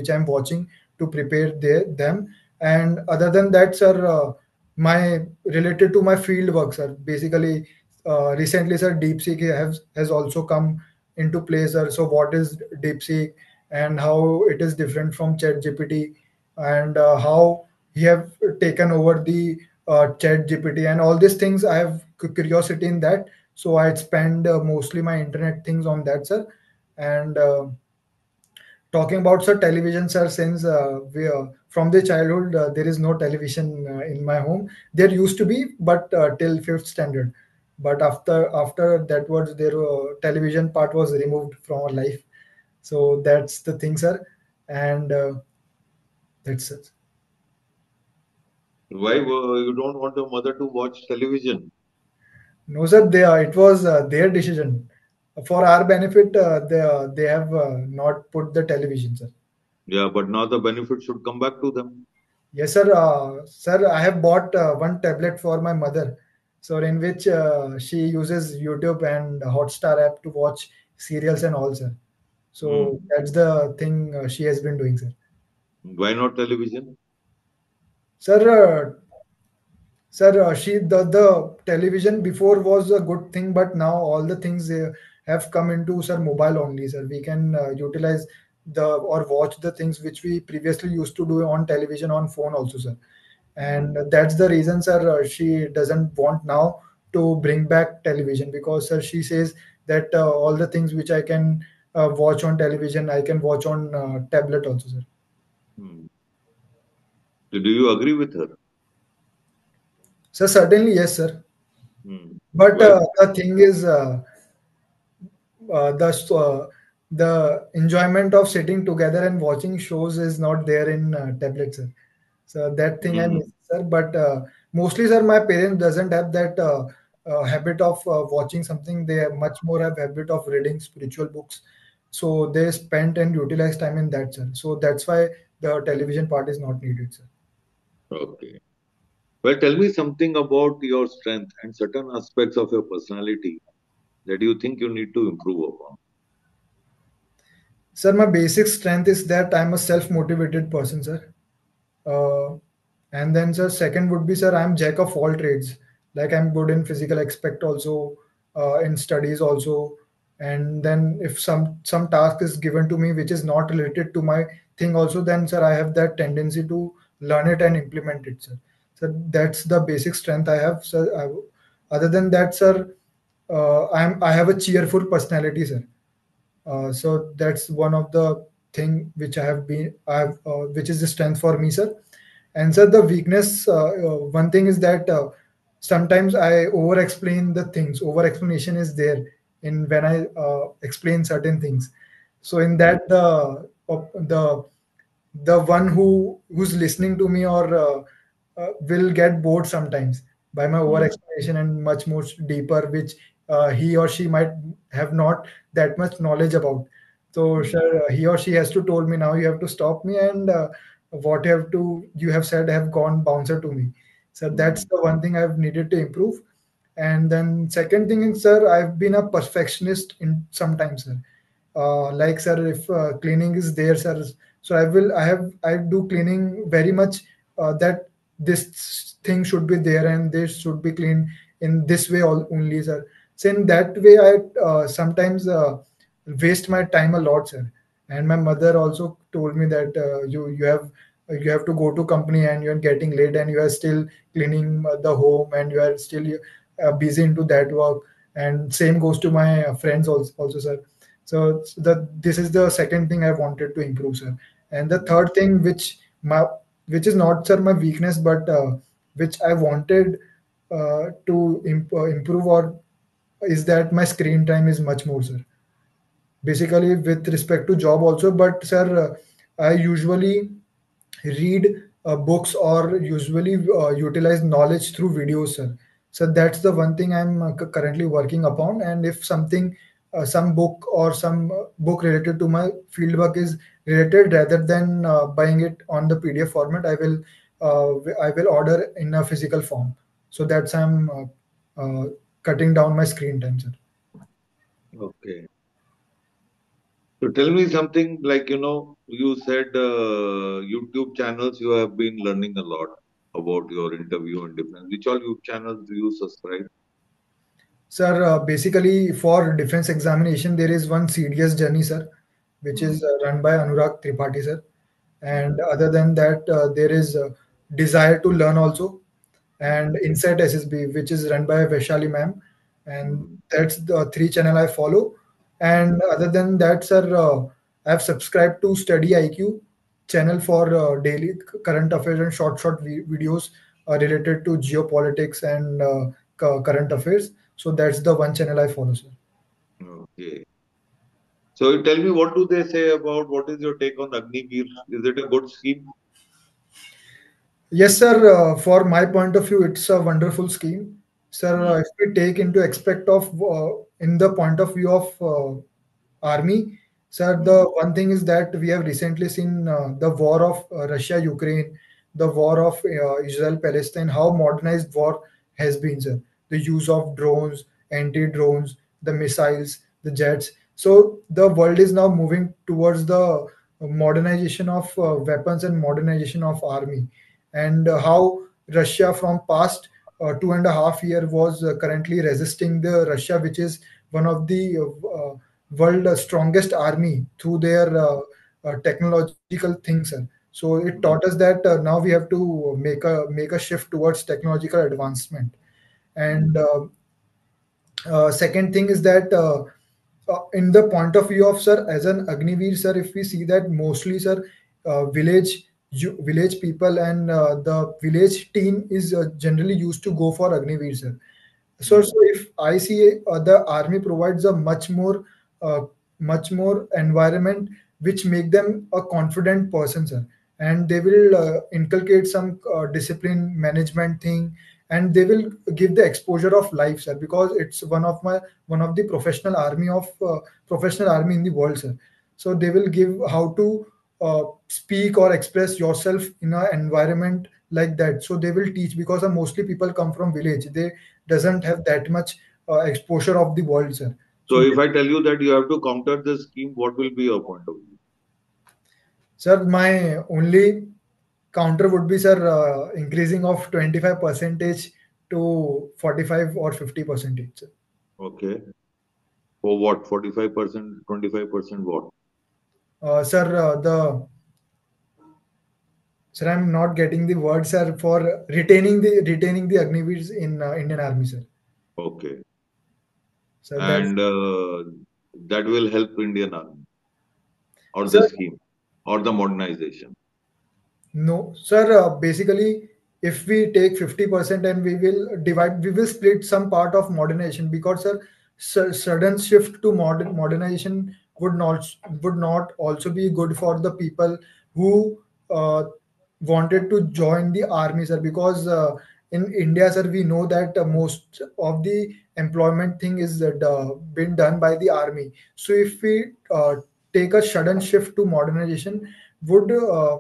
I'm watching to prepare them. And other than that, sir, my related to my field work, sir, basically recently, sir, DeepSeek has also come into play, sir. So what is DeepSeek, and how it is different from ChatGPT, and how he have taken over the chat gpt and all these things. I have curiosity in that, so I spend mostly my internet things on that, sir. And talking about, sir, television, sir, since we from the childhood there is no television in my home. There used to be, but till fifth standard. But after that was their television part was removed from our life. So that's the thing, sir. And that's it. Why you don't want your mother to watch television? No, sir. It was their decision. For our benefit, they have not put the television, sir. Yeah, but now the benefit should come back to them. Yes, sir. Sir, I have bought one tablet for my mother, so in which she uses YouTube and Hotstar app to watch serials and all, sir. So Hmm. that's the thing she has been doing, sir. Why not television? Sir, she the television before was a good thing, but now all the things have come into sir mobile only, sir. We can utilize the or watch the things which we previously used to do on television on phone also, sir. And Hmm. that's the reason, sir. She doesn't want now to bring back television because, sir, she says that all the things which I can watch on television, I can watch on tablet also, sir. Hmm. So do you agree with her? So certainly yes, sir. Hmm. But Well, the thing is. Uh, the the enjoyment of sitting together and watching shows is not there in tablets, sir. So that thing I hmm. miss, sir. But mostly, sir, my parents doesn't have that habit of watching something. They much more have habit of reading spiritual books. So they spend and utilize time in that, sir. So that's why the television part is not needed, sir. Okay. Well, tell me something about your strength and certain aspects of your personality that you think you need to improve upon. Sir, my basic strength is that I'm a self-motivated person, sir. Uh, and then, sir, second would be, sir, I'm jack of all trades. Like I'm good in physical aspect also, in studies also. And then if some task is given to me which is not related to my thing also, then sir, I have that tendency to learn it and implement it, sir. So that's the basic strength I have, sir. Other than that, sir, I have a cheerful personality, sir. So that's one of the thing which I have which is the strength for me, sir. And sir, the weakness, one thing is that sometimes I over explain the things. Over explanation is there in when I explain certain things. So in Hmm. that the one who's listening to me or will get bored sometimes by my over Hmm. explanation and much more deeper, which he or she might have not that much knowledge about. So Hmm. sure, he or she has to told me now you have to stop me and what you have said have gone bouncer to me. So that's Hmm. the one thing I've needed to improve. And then second thing is, sir, I've been a perfectionist in sometimes, sir. Like, sir, if cleaning is there, sir, so I do cleaning very much that this thing should be there and this should be cleaned in this way only, sir. So in that way, I sometimes waste my time a lot, sir. And my mother also told me that you have to go to company and you're getting late and you are still cleaning the home and you are still busy into that work. And same goes to my friends also, sir. So this is the second thing I wanted to improve, sir. And the Hmm. third thing, which is not, sir, my weakness, but which I wanted to improve or is that my screen time is much more, sir. Basically, with respect to job also, but sir, I usually read books or usually utilize knowledge through videos, sir. So that's the one thing I'm currently working upon. And if something, some book or some book related to my fieldwork is related, rather than buying it on the PDF format, I will order in a physical form. So that's I'm cutting down my screen time, sir. Okay. So tell me something like, you said YouTube channels, you have been learning a lot about your interview and defense. Which all YouTube channels do you subscribe? Sir, basically for defense examination, there is one CDS journey, sir, which Hmm. is run by Anurag Tripathi, sir. And Hmm. other than that, there is Desire to Learn also, and Hmm. Insight SSB, which is run by Vaishali ma'am. And Hmm. that's the three channel I follow. And Hmm. other than that, sir, I've subscribed to Study IQ channel for daily current affairs and short videos related to geopolitics and current affairs. So that's the one channel I follow, sir. Okay. So you tell me, what do they say about, what is your take on Agniveer? Is it a good scheme? Yes, sir. For my point of view, it's a wonderful scheme, sir. Hmm. If we take into aspect of in the point of view of army, Sir, the Mhm. one thing is that we have recently seen the war of Russia-Ukraine, the war of Israel-Palestine, how modernized war has been, sir. The use of drones, anti-drones, the missiles, the jets. So the world is now moving towards the modernization of weapons and modernization of army, and how Russia from past 2.5 year was currently resisting the Russia, which is one of the world strongest army through their technological things, sir. So it taught us that now we have to make a shift towards technological advancement. And second thing is that in the point of view of, sir, as an Agniveer, sir, if we see that mostly, sir, village people and the village team is generally used to go for Agniveer, sir. So Mhm. if I see the army provides a uh, much more environment which make them a confident person, sir, and they will inculcate some discipline management thing, and they will give the exposure of life, sir, because it's one of the professional army in the world, sir. So they will give how to speak or express yourself in an environment like that. So they will teach, because mostly people come from village. They doesn't have that much exposure of the world, sir. So So, if I tell you that you have to counter this scheme, what will be your point of view? sir, my only counter would be, sir, increasing of 25 percentage to 45 or 50 percentage, sir. Okay. For what? 45%, 25% what? Sir, sir, I'm not getting the word, sir, for retaining the Agniveers in Indian Army, sir. Okay. So that's, And that will help Indian Army or the sir. scheme or the modernization. No, sir. Basically, if we take 50% and we will split some part of modernization, because, sir, sudden shift to modernization would not also be good for the people who uh, wanted to join the army, sir. Because in India, sir, we know that most of the employment thing is been done by the army. So if we take a sudden shift to modernization, would uh,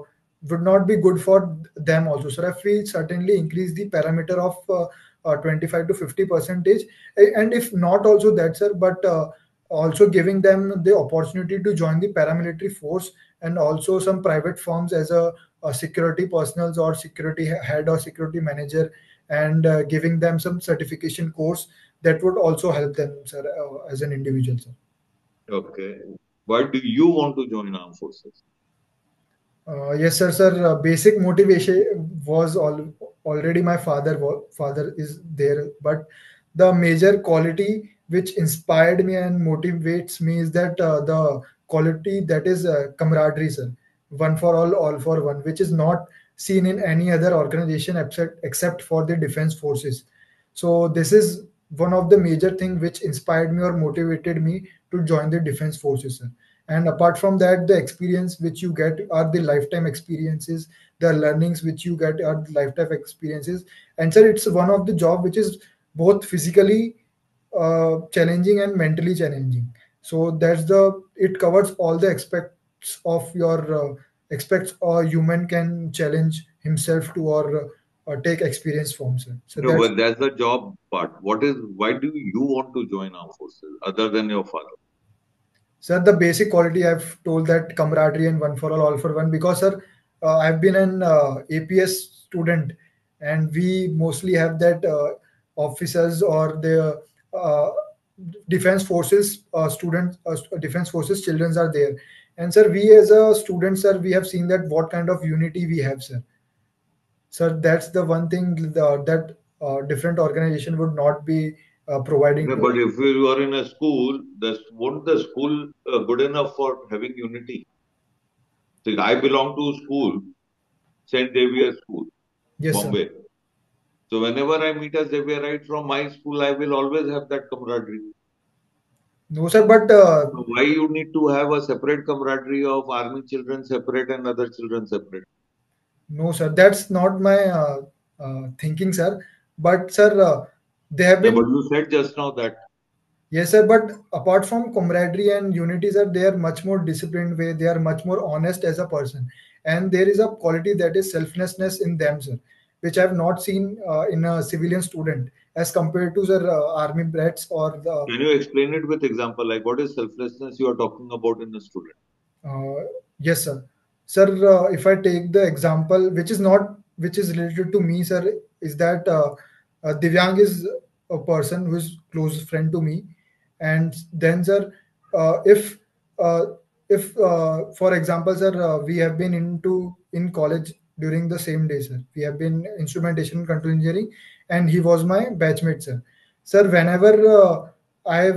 would not be good for them also. So if we certainly increase the parameter of 25 to 50 percentage, and if not also that, sir, but also giving them the opportunity to join the paramilitary force, and also some private firms as a security personals or security head or security manager, and giving them some certification course, that would also help them, sir, as an individual, sir. Okay. Why do you want to join armed forces? Yes, sir. Sir, basic motivation was already my father is there, but the major quality which inspired me and motivates me is that the quality that is camaraderie, sir. One for all for one, which is not seen in any other organization except for the defense forces. So this is one of the major thing which inspired me or motivated me to join the defense forces, sir. And apart from that, the experience which you get are the lifetime experiences. The learnings which you get are the lifetime experiences. And sir, it's one of the job which is both physically challenging and mentally challenging. So that's the it covers all the aspects of your aspects a human can challenge himself to, or take experience from, sir. So No, that's, but that's the job part. Why do you want to join armed forces other than your father? sir, the basic quality I've told, that camaraderie and one for all for one. Because, sir, I've been an APS student, and we mostly have that officers or the uh, defense forces students, defense forces children are there. And sir, we as a student, sir, we have seen that what kind of unity we have, sir. Sir, that's the one thing that different organization would not be providing No, to us. but if you are in a school, won't the school good enough for having unity? See, I belong to school, St. Xavier School, Yes, sir. Bombay. So whenever I meet a Xavierite from my school, I will always have that camaraderie. No, sir, but So why you need to have a separate camaraderie of army children separate and other children separate? no, sir, that's not my thinking, sir. But, sir, they have Yeah, but been. you said just now that. Yes, sir. But apart from camaraderie and unity, sir, they are much more disciplined way. They are much more honest as a person, and there is a quality that is selflessness in them, sir, which I have not seen in a civilian student as compared to sir army brats or the. Can you explain it with example? Like what is selflessness you are talking about in a student? Uh, yes, sir. Sir, if I take the example, which is not which is related to me, sir, is that Divyang is a person who is close friend to me, and then, sir, if uh, for example, sir, we have been into in college during the same day, sir. We have been instrumentation and control engineering, and he was my batchmate, sir. Sir, whenever I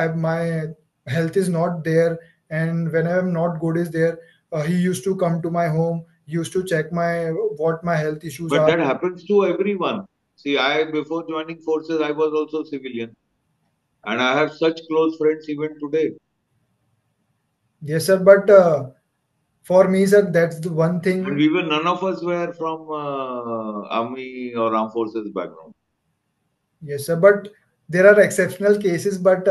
my health is not there and when I'm not good is there, he used to come to my home, used to check my what my health issues But are. that happens to everyone. See, I before joining forces, I was also civilian, and I have such close friends even today. Yes, sir, but for me, sir, that's the one And thing. we were none of us were from army or armed forces background. Yes, sir, but there are exceptional cases, but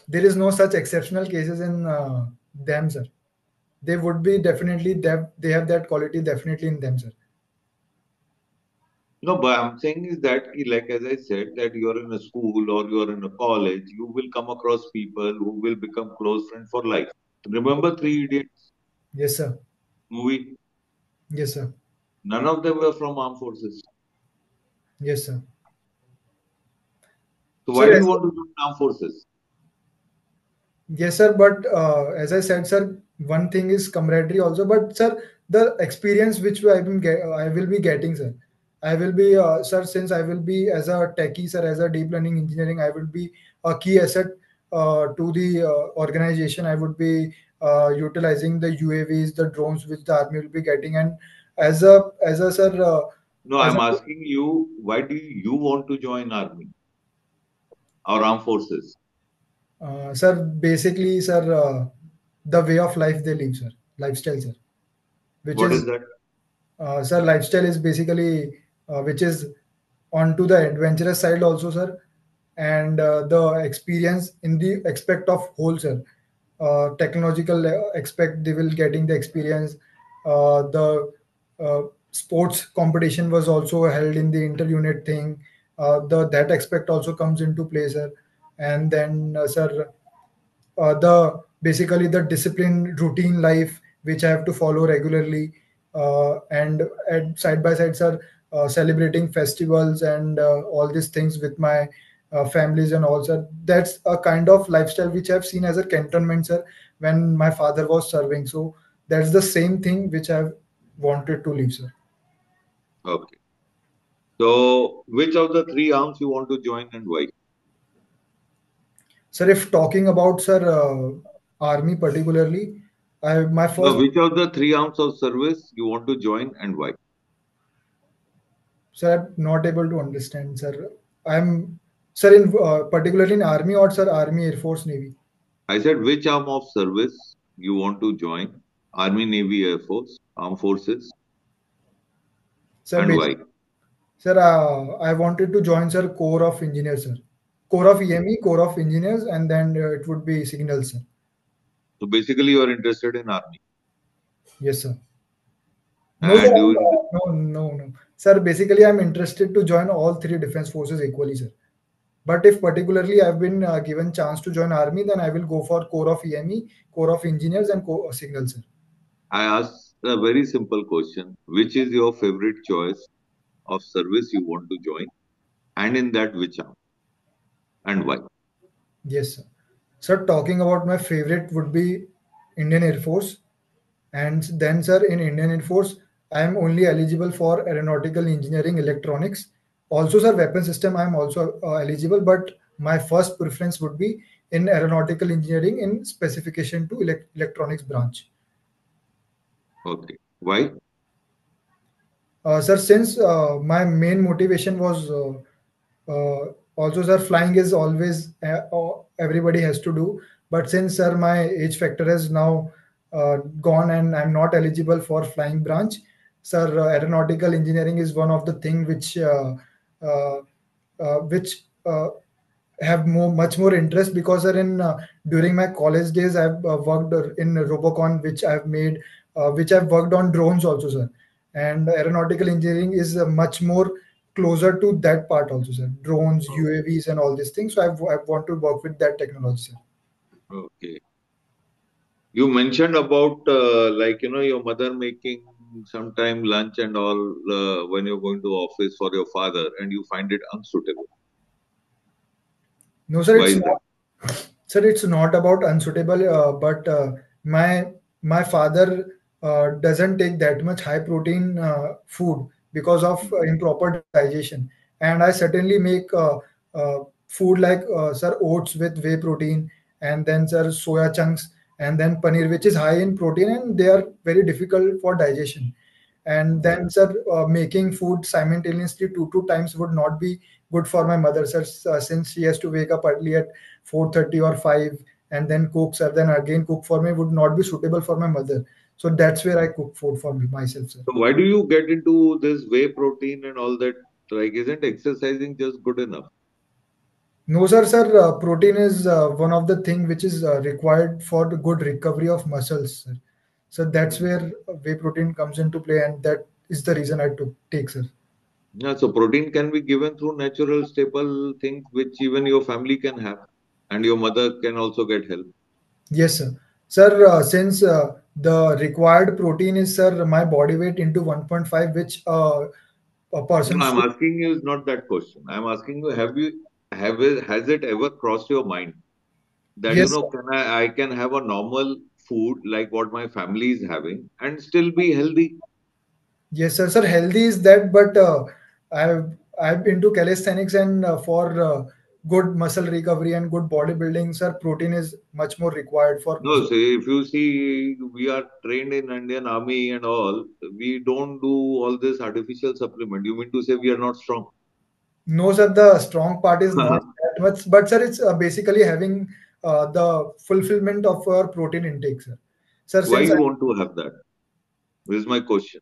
there is no such exceptional cases in them, sir. They would be definitely they have that quality definitely in them, sir. No, but I'm saying is that, like as I said, that you're in a school or you're in a college, you will come across people who will become close friends for life. Remember Three Idiots Yes, sir. movie? Yes, sir. None of them were from armed forces. Yes, sir. So why Sir, do you want to join armed forces? yes, sir. But as I said, sir, one thing is camaraderie also. But sir, the experience which I will be getting, sir. I will be, sir, since I will be as a techie, sir, as a deep learning engineering, I will be a key asset to the organization. I would be utilizing the UAVs, the drones, which the army will be getting, and as a sir, No, as I'm a asking you, why do you want to join army or armed forces? sir, basically, sir, the way of life they live, sir, lifestyle, sir, which What is is that? sir, lifestyle is basically which is onto the adventurous side also, sir, and the experience in the aspect of whole, sir. Technological aspect, they will getting the experience. The uh, sports competition was also held in the inter-unit thing. The that aspect also comes into play, sir. And then, sir, the basically the discipline routine life which I have to follow regularly, and side by side, sir, celebrating festivals and all these things with my families and all, sir. That's a kind of lifestyle which I've seen as a cantonment, sir, when my father was serving. So that's the same thing which I've wanted to live, sir. Okay. So which of the three arms you want to join and why? Sir, if talking about, sir, army particularly, I my No, first. which of the three arms of service you want to join and why? Sir, I'm not able to understand, sir. I'm, sir, in particularly in army or sir, army, air force, navy. I said which arm of service you want to join? Army, Navy, Air Force, Armed Forces, Sir, and why? sir, I wanted to join, sir, Corps of Engineers, sir. Corps of EME, Corps of Engineers, and then it would be signals, sir. So basically, you are interested in army, Yes, sir. No, sir, and you will. no. Sir, basically, I'm interested to join all three defense forces equally, sir. But if particularly I've been given chance to join army, then I will go for Corps of EME, Corps of Engineers, and Corps signals, sir. I asked a very simple question: which is your favorite choice of service you want to join, and in that which arm and why? Yes, sir. Sir, talking about my favorite would be Indian Air Force. And then, sir, in Indian Air Force, I am only eligible for aeronautical engineering electronics. Also, sir, weapon system, I am also eligible, but my first preference would be in aeronautical engineering in specification to electronics branch. Okay, why? Sir, since my main motivation was also, sir, flying is always everybody has to do. But since, sir, my age factor has now gone and I'm not eligible for flying branch, sir, aeronautical engineering is one of the thing uh, which have much more interest because sir, in during my college days I've worked in Robocon, which I've worked on drones also, sir. And aeronautical engineering is much more closer to that part also, sir. Drones, UAVs, and all these things. So I want to work with that technology, sir. Okay. You mentioned about your mother making sometime lunch and all when you're going to office for your father, and you find it unsuitable. No, sir, Why it's is that? not. Sir, it's not about unsuitable, but my father doesn't take that much high protein food because of improper digestion, and I certainly make food like sir, oats with whey protein, and then sir, soya chunks, and then paneer, which is high in protein, and they are very difficult for digestion. And then sir, making food simultaneously two times would not be good for my mother, sir, since she has to wake up early at 4:30 or 5 and then cook, sir, then again cook for me would not be suitable for my mother. So that's where I cook food for me myself, sir. So why do you get into this whey protein and all that? Like, isn't exercising just good enough? No, sir, protein is one of the thing which is required for the good recovery of muscles, sir. So that's where whey protein comes into play, and that is the reason I took take, sir. Yeah, so protein can be given through natural staple things which even your family can have, and your mother can also get help. Yes, sir. Sir, since the required protein is, sir, my body weight into 1.5, which a person No, I'm should. asking you is not that question. I'm asking you, has it ever crossed your mind that Yes, sir. I can have a normal food like what my family is having and still be healthy? Yes, sir. Sir, healthy is that, but I've into calisthenics, and for good muscle recovery and good bodybuilding, sir, protein is much more required for No, muscle. see, if you see, we are trained in Indian Army and all, we don't do all this artificial supplement. You mean to say we are not strong? No, sir, the strong part is not that much, but sir, it's basically having the fulfillment of our protein intake, sir. Sir, Why since I you want to have that? This is my question.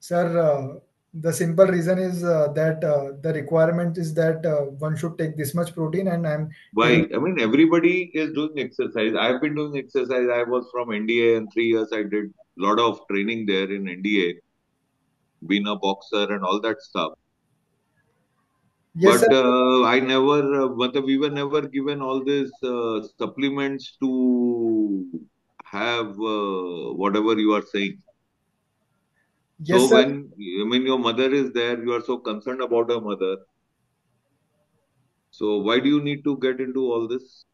Sir, the simple reason is that the requirement is that one should take this much protein, and I'm taking. Why? I mean, everybody is doing exercise. I've been doing exercise. I was from NDA and 3 years I did a lot of training there in NDA, being a boxer and all that stuff. Yes, sir. But I never, but we were never given all these supplements to have whatever you are saying. Yes, So sir. when, I mean, your mother is there, you are so concerned about her mother. So why do you need to get into all this?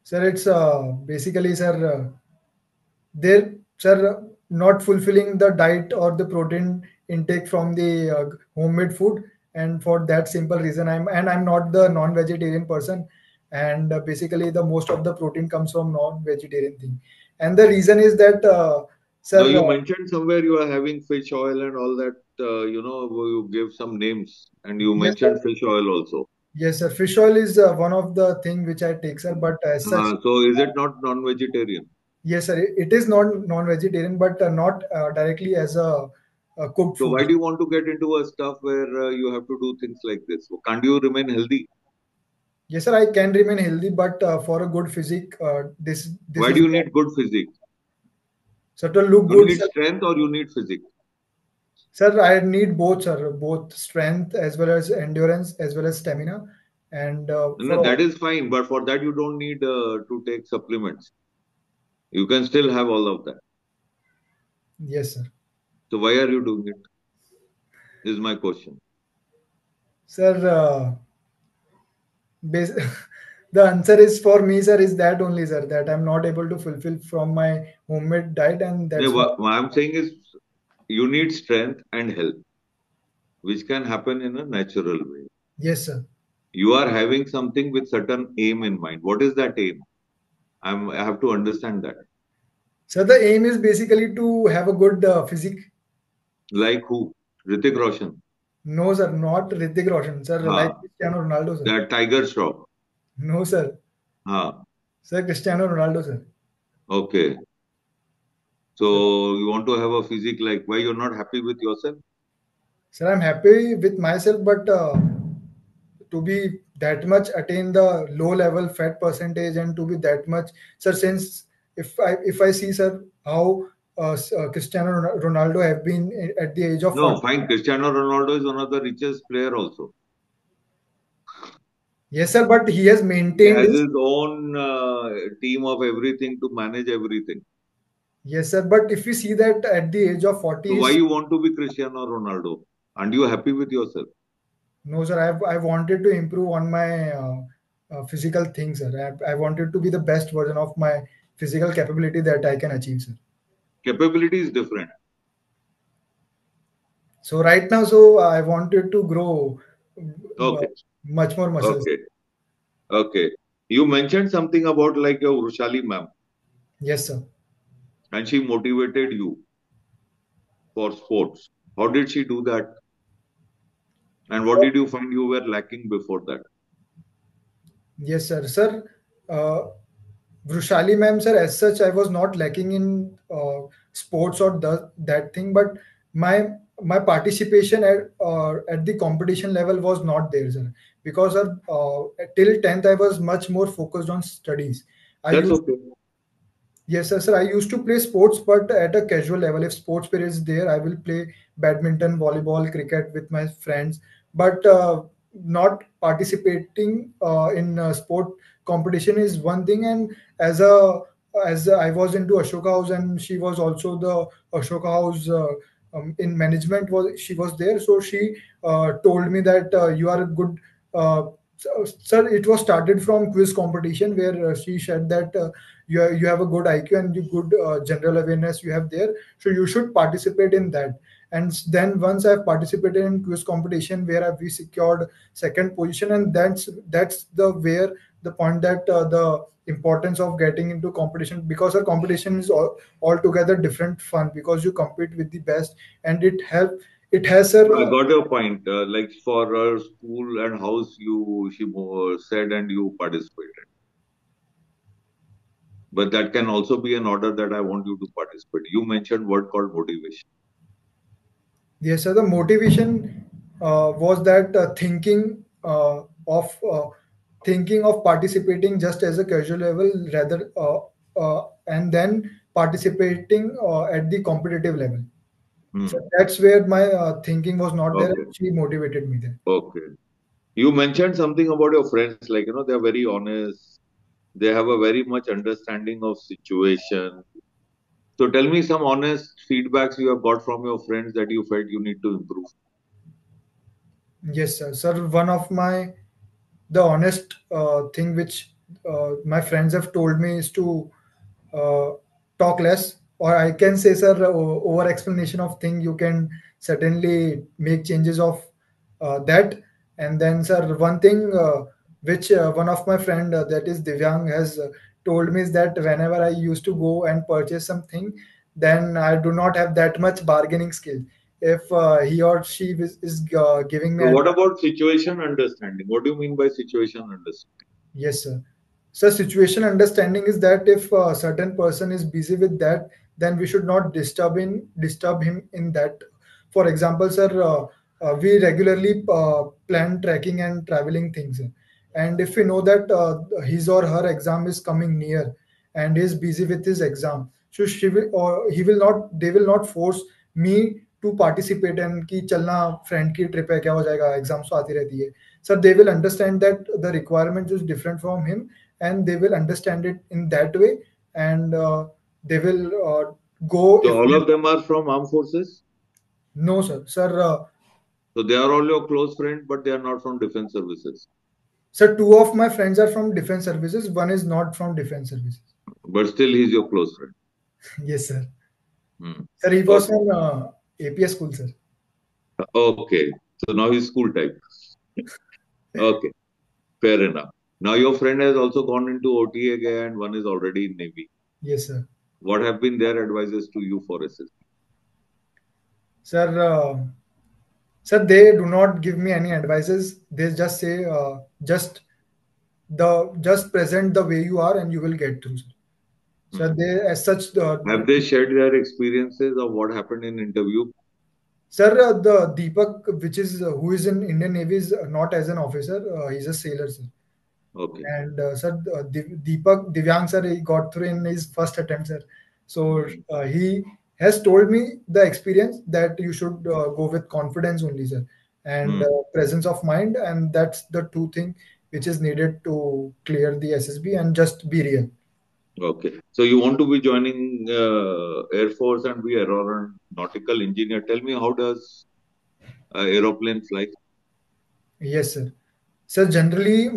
Sir, it's basically, sir, they're, sir, not fulfilling the diet or the protein intake from the homemade food, and for that simple reason, I'm not the non-vegetarian person, and basically the most of the protein comes from non-vegetarian thing, and the reason is that, Now sir. you mentioned somewhere you are having fish oil and all that. You give some names, and you Yes, sir. mentioned fish oil also. Yes, sir. Fish oil is one of the thing which I take, sir. But as such, So is it not non-vegetarian? yes, sir. It is not non-vegetarian, but not directly as a cooked So food. why do you want to get into a stuff where you have to do things like this? So can't you remain healthy? Yes, sir. I can remain healthy, but for a good physique, this Why do is you need good physique? so to look You good, need sir. strength or you need physique? Sir, I need both, sir. Both strength as well as endurance as well as stamina, and No, for all. that is fine, but for that you don't need to take supplements. You can still have all of that. Yes, sir. So why are you doing it? Is my question. Sir, bas- the answer is for me, sir, is that only, sir, that I'm not able to fulfill from my homemade diet, and No, that's why. what I'm saying is you need strength and health, which can happen in a natural way. Yes, sir. You are having something with certain aim in mind. What is that aim? I have to understand that. So the aim is basically to have a good physique. Like who? Ritik Roshan. No, sir, not Hrithik Roshan, sir, like Ah, Cristiano Ronaldo, sir. that Tiger Shroff. No, sir. Ah, Sir, Cristiano Ronaldo, sir. okay. Sir, So you want to have a physique like why you're not happy with yourself? sir, I'm happy with myself, but to be that much attain the low level fat percentage and to be that much, sir. Since if I see, sir, how Cristiano Ronaldo have been at the age of No, 40. fine. Cristiano Ronaldo is one of the richest player also. Yes, sir, but he has He maintained has his. his own team of everything to manage everything. Yes, sir, but if you see that at the age of 40, So why you want to be Cristiano Ronaldo? Aren't you happy with yourself? no, sir, I wanted to improve on my physical things, sir. I wanted to be the best version of my physical capability that I can achieve, sir. Capability is different. So right now, so I wanted to grow Okay. much more muscles. Okay. Okay. You mentioned something about like your Rushali ma'am, Yes, sir. and she motivated you for sports. How did she do that? And what did you find you were lacking before that? Yes, sir. Sir, uh, Vrushali ma'am, sir, as such, I was not lacking in sports or that thing, but my participation at the competition level was not there, sir. Because till 10th, I was much more focused on studies. I That's used okay. Yes, sir. I used to play sports, but at a casual level. If sports period is there, I will play badminton, volleyball, cricket with my friends, but not participating in sport competition is one thing. And I was into Ashoka House, and she was also the Ashoka House in management. Was She was there, so she told me that you are a good. Sir, it was started from quiz competition where she said that. You have a good IQ and you good general awareness you have there, so you should participate in that. And then once I've participated in quiz competition where we secured second position, and that's the where the point that the importance of getting into competition, because our competition is altogether different fun because you compete with the best, and it has a I got your point. Like for her school and house, said and you participated. But that can also be an order that I want you to participate. You mentioned word called motivation. Yes, sir. The motivation was that thinking of participating just as a casual level, rather, and then participating at the competitive level. So Hmm. that's where my thinking was not there. Okay. She motivated me there. Okay. You mentioned something about your friends, like, they're very honest. They have a very much understanding of situation. So tell me some honest feedbacks you have got from your friends that you felt you need to improve. Yes, sir. Sir, one of my the honest thing which my friends have told me is to uh, talk less, or I can say, sir, over explanation of thing. You can certainly make changes of that. And then, sir, one thing which one of my friend that is Divyang has told me is that whenever I used to go and purchase something, then I do not have that much bargaining skill. If he or she is giving me So an. what about situation understanding? What do you mean by situation understanding? Yes, sir. So situation understanding is that if a certain person is busy with that, then we should not disturb him in that. For example, sir, we regularly plan trekking and traveling things, and if we know that his or her exam is coming near, and he is busy with his exam, so she will or he will not. They will not force me to participate and कि चलना friend की trip है क्या हो जाएगा exams तो आती रहती है. So they will understand that the requirement is different from him, and they will understand it in that way, and they will go So if all of them are from armed forces. no, sir. So they are all your close friends, but they are not from defense services. Sir, two of my friends are from defense services. One is not from defense services. But still, he's your close friend. Yes, sir. Hmm. Sir, he was Okay. from APS school, sir. Okay. So now he's school type. Okay. Fair enough. Now your friend has also gone into OTA again, and one is already in Navy. Yes, sir. What have been their advices to you for SSB? Sir, sir, they do not give me any advices. They just say, just present the way you are, and you will get through, sir. So Hmm. they, as such, Have they shared their experiences of what happened in interview? Sir, the Deepak, which is who is in Indian Navy, is not as an officer. He's a sailor, sir. Okay. And sir, Deepak Divyang sir, he got through in his first attempt, sir. So Hmm. he has told me the experience that you should go with confidence only, sir, and Hmm. presence of mind, and that's the two thing which is needed to clear the SSB and just be real. Okay. So you want to be joining Air Force and be aeronautical engineer. Tell me, how does aeroplane fly? Yes, sir. So generally,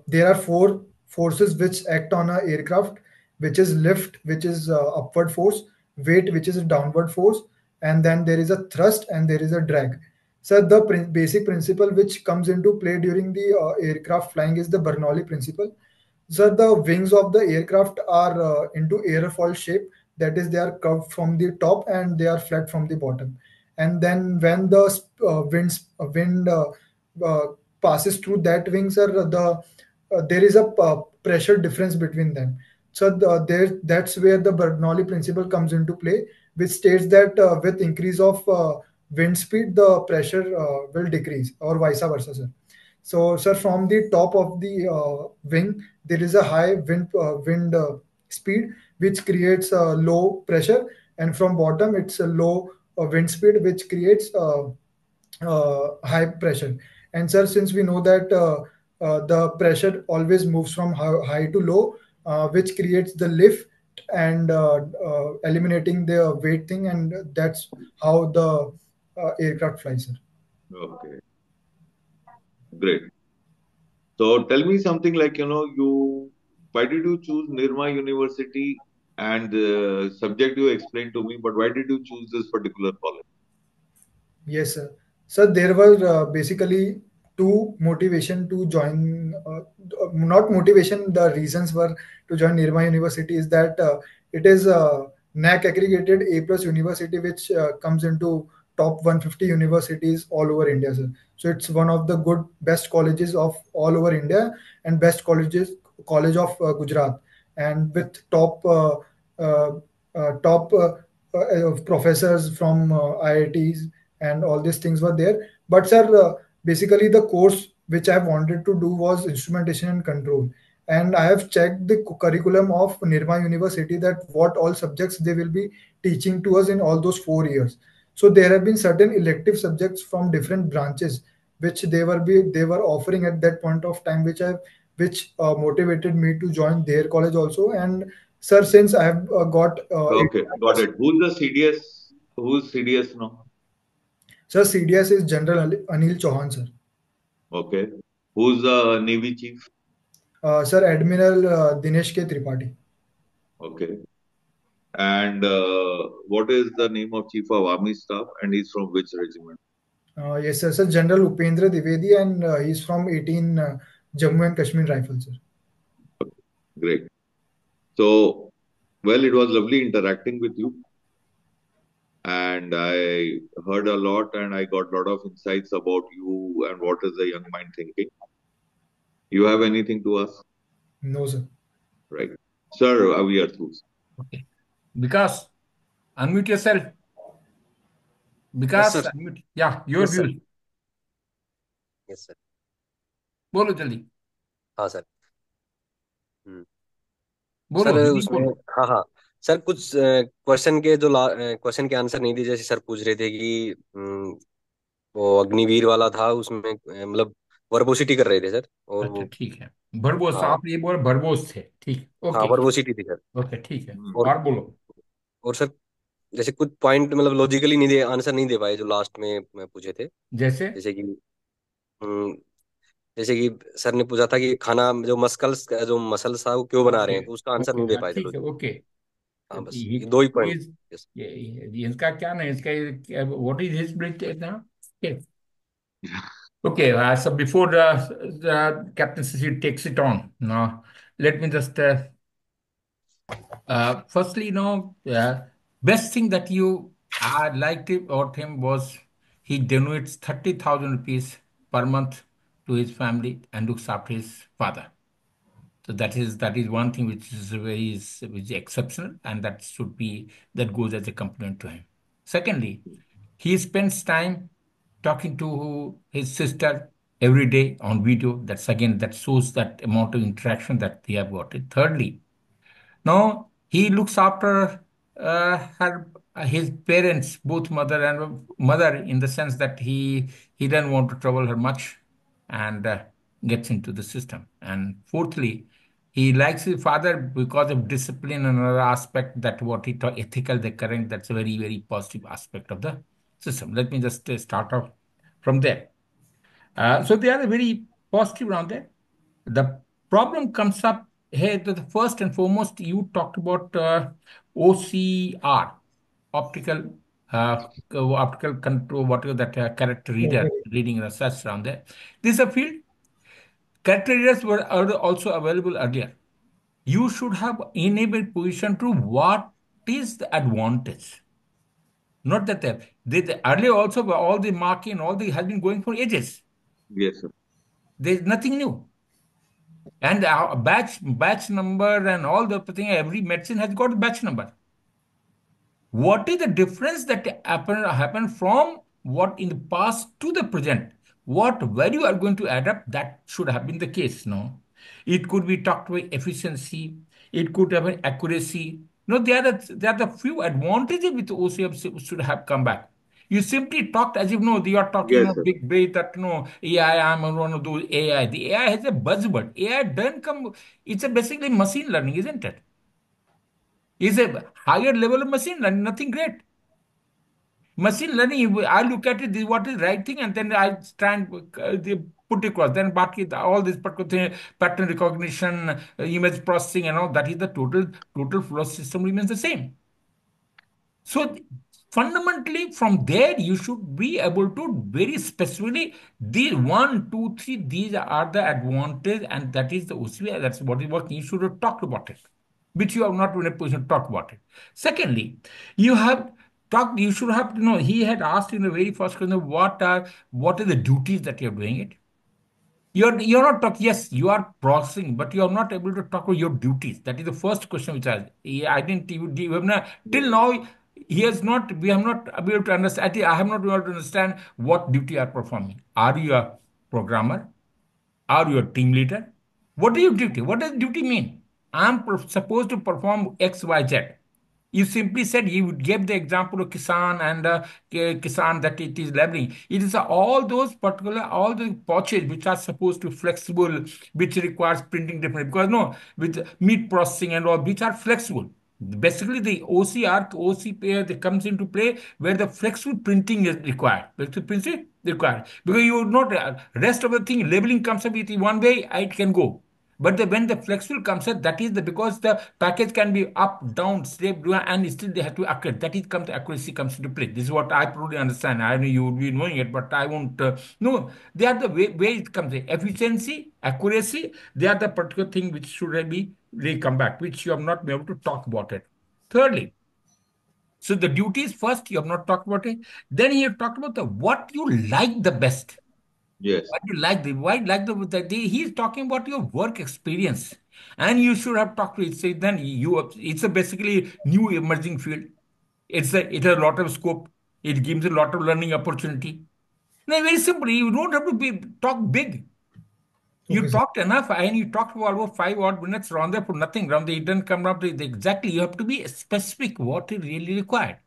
there are four forces which act on a aircraft, which is lift, which is upward force, weight, which is a downward force, and then there is a thrust and there is a drag. So the basic principle which comes into play during the aircraft flying is the Bernoulli principle. So the wings of the aircraft are into airfoil shape. That is, they are curved from the top and they are flat from the bottom. And then when the wind uh, passes through that wings, there is a pressure difference between them. So that's where the Bernoulli principle comes into play, which states that with increase of wind speed, the pressure will decrease, or vice versa, sir. So, sir, from the top of the wing, there is a high wind speed, which creates a low pressure, and from bottom, it's a low wind speed, which creates high pressure. And sir, since we know that the pressure always moves from high to low, which creates the lift and eliminating the weight thing, and that's how the aircraft flies, sir. Okay, great. So tell me something like, why did you choose Nirma University, and the subject you explained to me, but why did you choose this particular college? Yes, sir. So there were basically two motivation to join. Not motivation. The reasons were to join Nirma University is that it is a NAC accredited A plus university, which comes into top 150 universities all over India, sir. So it's one of the good best colleges of all over India and best college of Gujarat, and with uh, top professors from IITs, and all these things were there. But sir, basically the course which I wanted to do was instrumentation and control. And I have checked the curriculum of Nirma University, that what all subjects they will be teaching to us in all those 4 years. So there have been certain elective subjects from different branches which they were offering at that point of time, which motivated me to join their college also. And sir, since I have got Okay, got it. Who's the CDS? Who's CDS now? sir, CDS is General Anil Chauhan, sir. Okay. Who's the Navy chief? Sir, Admiral Dinesh K. Tripathi. Okay. And what is the name of chief of army staff, and he's from which regiment? Yes, sir. Sir, General Upendra Divedi, and he's from 18 Jammu and Kashmir Rifles, sir. Great. So, well, it was lovely interacting with you, and I heard a lot, and I got a lot of insights about you and what is the young mind thinking. You have anything to ask? No, sir. Right. Sir, we are through. Okay. Because unmute yourself. Yes, sir. Because unmute. Yeah, your Yes, sir. views. Yes sir. बोलो जल्दी. हाँ sir. हम्म. बोलो sir जल्दी उसमें बोलो. हाँ हाँ sir, कुछ क्वेश्चन के जो क्वेश्चन के आंसर नहीं दिए, जैसे सर पूछ रहे थे कि वो अग्निवीर वाला था उसमें, मतलब वर्बोसिटी कर रहे थे सर, और अच्छा वो. ठीक है. भरबोस हाँ आप ये बोल भरबोस थे. ठीक. हाँ, ओके. वर्बोसिटी थी सर. ओके ठीक है. Hmm. और और बोलो. और सर, जैसे कुछ पॉइंट मतलब लॉजिकली नहीं दे, आंसर नहीं दे पाए जो लास्ट में पूछे थे. जैसे. जैसे कि हम्म, जैसे कि सर ने पूछा था कि खाना जो मसल्स था वो क्यों बना रहे ओके. हैं, तो उसका आंसर ओके नहीं दे हाँ पाए थे ठीक है. लॉजिक. ओके. हाँ, बस he, ये दो ही he पॉइंट. is, yes. इसका क्या ना इसका what is his bridge now? Okay. Okay, so before the Captain Sisi takes it on, now let me just firstly, best thing that you I liked about him was he donates 30,000 rupees per month to his family and looks after his father. So that is one thing which is which is exceptional, and that should be that goes as a compliment to him. Secondly, He spends time talking to his sister every day on video. That's again, that shows that amount of interaction that they have got. It. Thirdly, no, he looks after her, his parents, both mother, in the sense that he doesn't want to trouble her much, and gets into the system. And fourthly, he likes his father because of discipline and another aspect that what he talk ethical, the current. That's a very very positive aspect of the system. Let me just start off from there. So they are very positive around there. The problem comes up here. The first and foremost, you talked about OCR, optical optical control, whatever that character reader Okay. reading research around there. This is a field. Character readers were also available earlier. You should have enabled position to what is the advantage. Not that they earlier also all the marking, all the has been going for ages. Yes, sir. There's nothing new. And batch number and all the thing, every medicine has got a batch number. What is the difference that happen from what in the past to the present? What value are going to add up? That should have been the case. No, it could be talked about efficiency. It could have an accuracy. No, there are the few advantages with OCM should have come back. You simply talked as if no, you are talking Yes, a sir. big way that no AI. I'm one of those AI. The AI has a buzzword. AI doesn't come. It's a basically machine learning, isn't it? It's a higher level of machine learning. Nothing great. Machine learning, I look at it, this is what is right thing, and then I try and put it across. Then all this particular thing, pattern recognition, image processing, and all that is the total flow system remains the same. So fundamentally, from there, you should be able to very specifically these one, two, three. These are the advantage, and that is the OCI. That's what is working. You should have talked about it, which you have not been in a position to talk about it. Secondly, you have talked. You should have to know. He had asked in the very first question, what are the duties that you're doing it. You're not talking. Yes, you are processing, but you are not able to talk about your duties. That is the first question which I didn't. You have not till Yes, sir. now. He has not. We have not been able to understand. I have not been able to understand what duty you are performing. Are you a programmer? Are you a team leader? What is your duty? What does duty mean? I'm supposed to perform X, Y, Z. You simply said you gave the example of Kisan and Kisan that it is labeling. It is all the pouches which are supposed to be flexible, which requires printing differently. Because no, with meat processing and all, which are flexible. Basically, the OCR, OC pair that comes into play where the flexible printing is required. Flexible printing required. Because you would not, rest of the thing, labeling comes up with one way, it can go. But when the flexible comes in, that is because the package can be up, down, straight, and still they have to accurate. That is comes accuracy comes into play. This is what I probably understand. I know you would be knowing it, but I won't. No, they are the way it comes in. Efficiency, accuracy, they are the particular thing which should be they come back, which you have not been able to talk about it. Thirdly, so the duties first, you have not talked about it. Then you have talked about the what you like the best. Yes. Why do you like the why like he's talking about your work experience, and you should have talked to it. Say then it's a basically new emerging field. It has a lot of scope. It gives a lot of learning opportunity. Now, very simply, you don't have to talk big. Okay, You sir. talked enough, and you talked for almost 5 odd minutes around there for nothing. Around there, it didn't come up with exactly. You have to be specific what is really required.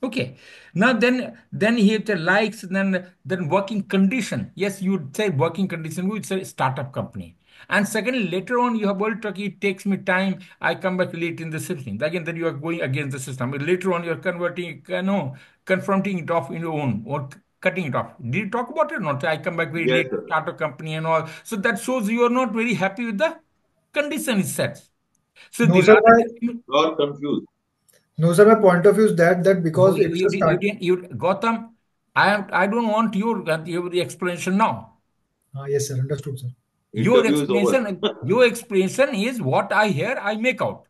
Okay. Now then he the likes, then working condition. Yes, you would say working condition, we would say startup company. And secondly, later on you have world talk, it takes me time, I come back late in the system. Again, then you are going against the system. Later on, you're converting, no, confronting it off in your own or cutting it off. Did you talk about it or not? I come back very Yes, late, sir. start a company and all. So that shows you are not very happy with the condition it sets. So No, the sir. rather than Or confused. No, sir. My point of view is that no, because it's a start. Gautam, I don't want your explanation now. Yes, sir. Understood, sir. Interview is over. Your explanation is what I hear, I make out.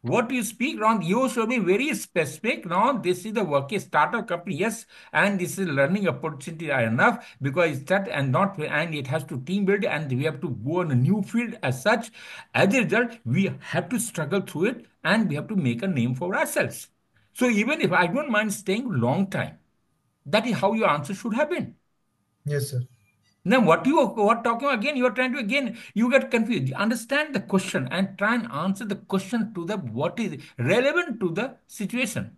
What you speak around, you should be very specific. Now, this is the work a startup company, yes, and this is learning opportunity are enough because it's that and not and it has to team build and we have to go on a new field as such. As a result, we have to struggle through it and we have to make a name for ourselves. So even if I don't mind staying long time, that is how your answer should have been. Yes, sir. Now, what talking again? You are trying to again. You get confused. Understand the question and try and answer the question to the what is relevant to the situation.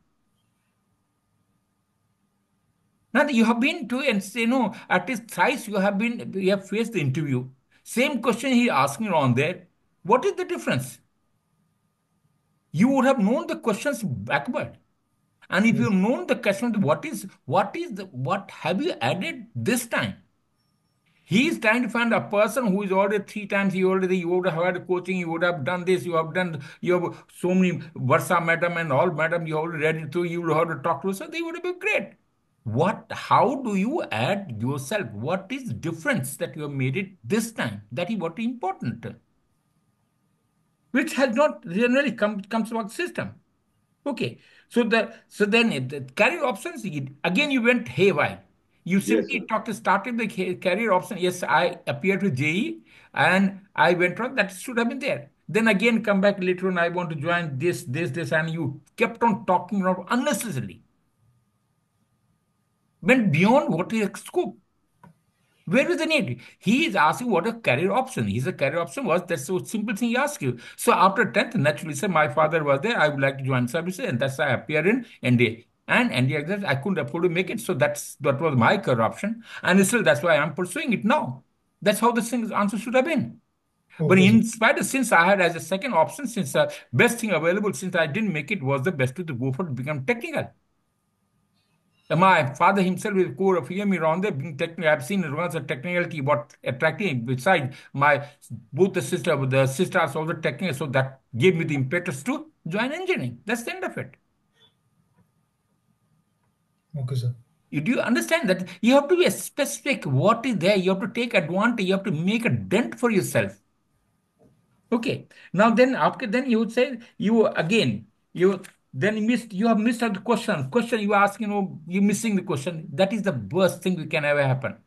Now you have been to and say no. At least thrice you have faced the interview. Same question he asking on there. What is the difference? You would have known the questions backward. And if Yes. you've known the question, what have you added this time? He is trying to find a person who is already three times you would have had coaching, you would have done this, you have so many Versa madam and all madam you already read it through, you would have to talk to, so they would have been great. How do you add yourself? What is difference that you have made it this time? That is what is important, which has not generally comes about system. Okay, so then the career options again you went haywire. You Yes, simply sir. started the career option. Yes, I appeared with JE and I went on. That should have been there. Then again come back later on. I want to join this, and you kept on talking about unnecessarily. Went beyond what is scope. Where is the need? He is asking what a career option. His career option was that's so simple thing he asked you. So after 10th, naturally said, my father was there. I would like to join services, and that's why I appeared in NDA. And NDA exams, I couldn't afford to make it. So that was my career option. And still that's why I'm pursuing it now. That's how the thing's answer should have been. But Okay, sir. in spite of since I had as a second option, since best thing available, since I didn't make it, was the best to go for to become technical. My father himself is core of me around there being technical. I've seen runs of technicality, what attracting besides my both the sisters also technical, so that gave me the impetus to join engineering. That's the end of it. Okay, sir. You do understand that you have to be specific what is there, you have to take advantage, you have to make a dent for yourself. Okay. Now then after then you would say you again you then missed you have missed out the question. Question you ask, you're missing the question. That is the worst thing that can ever happen.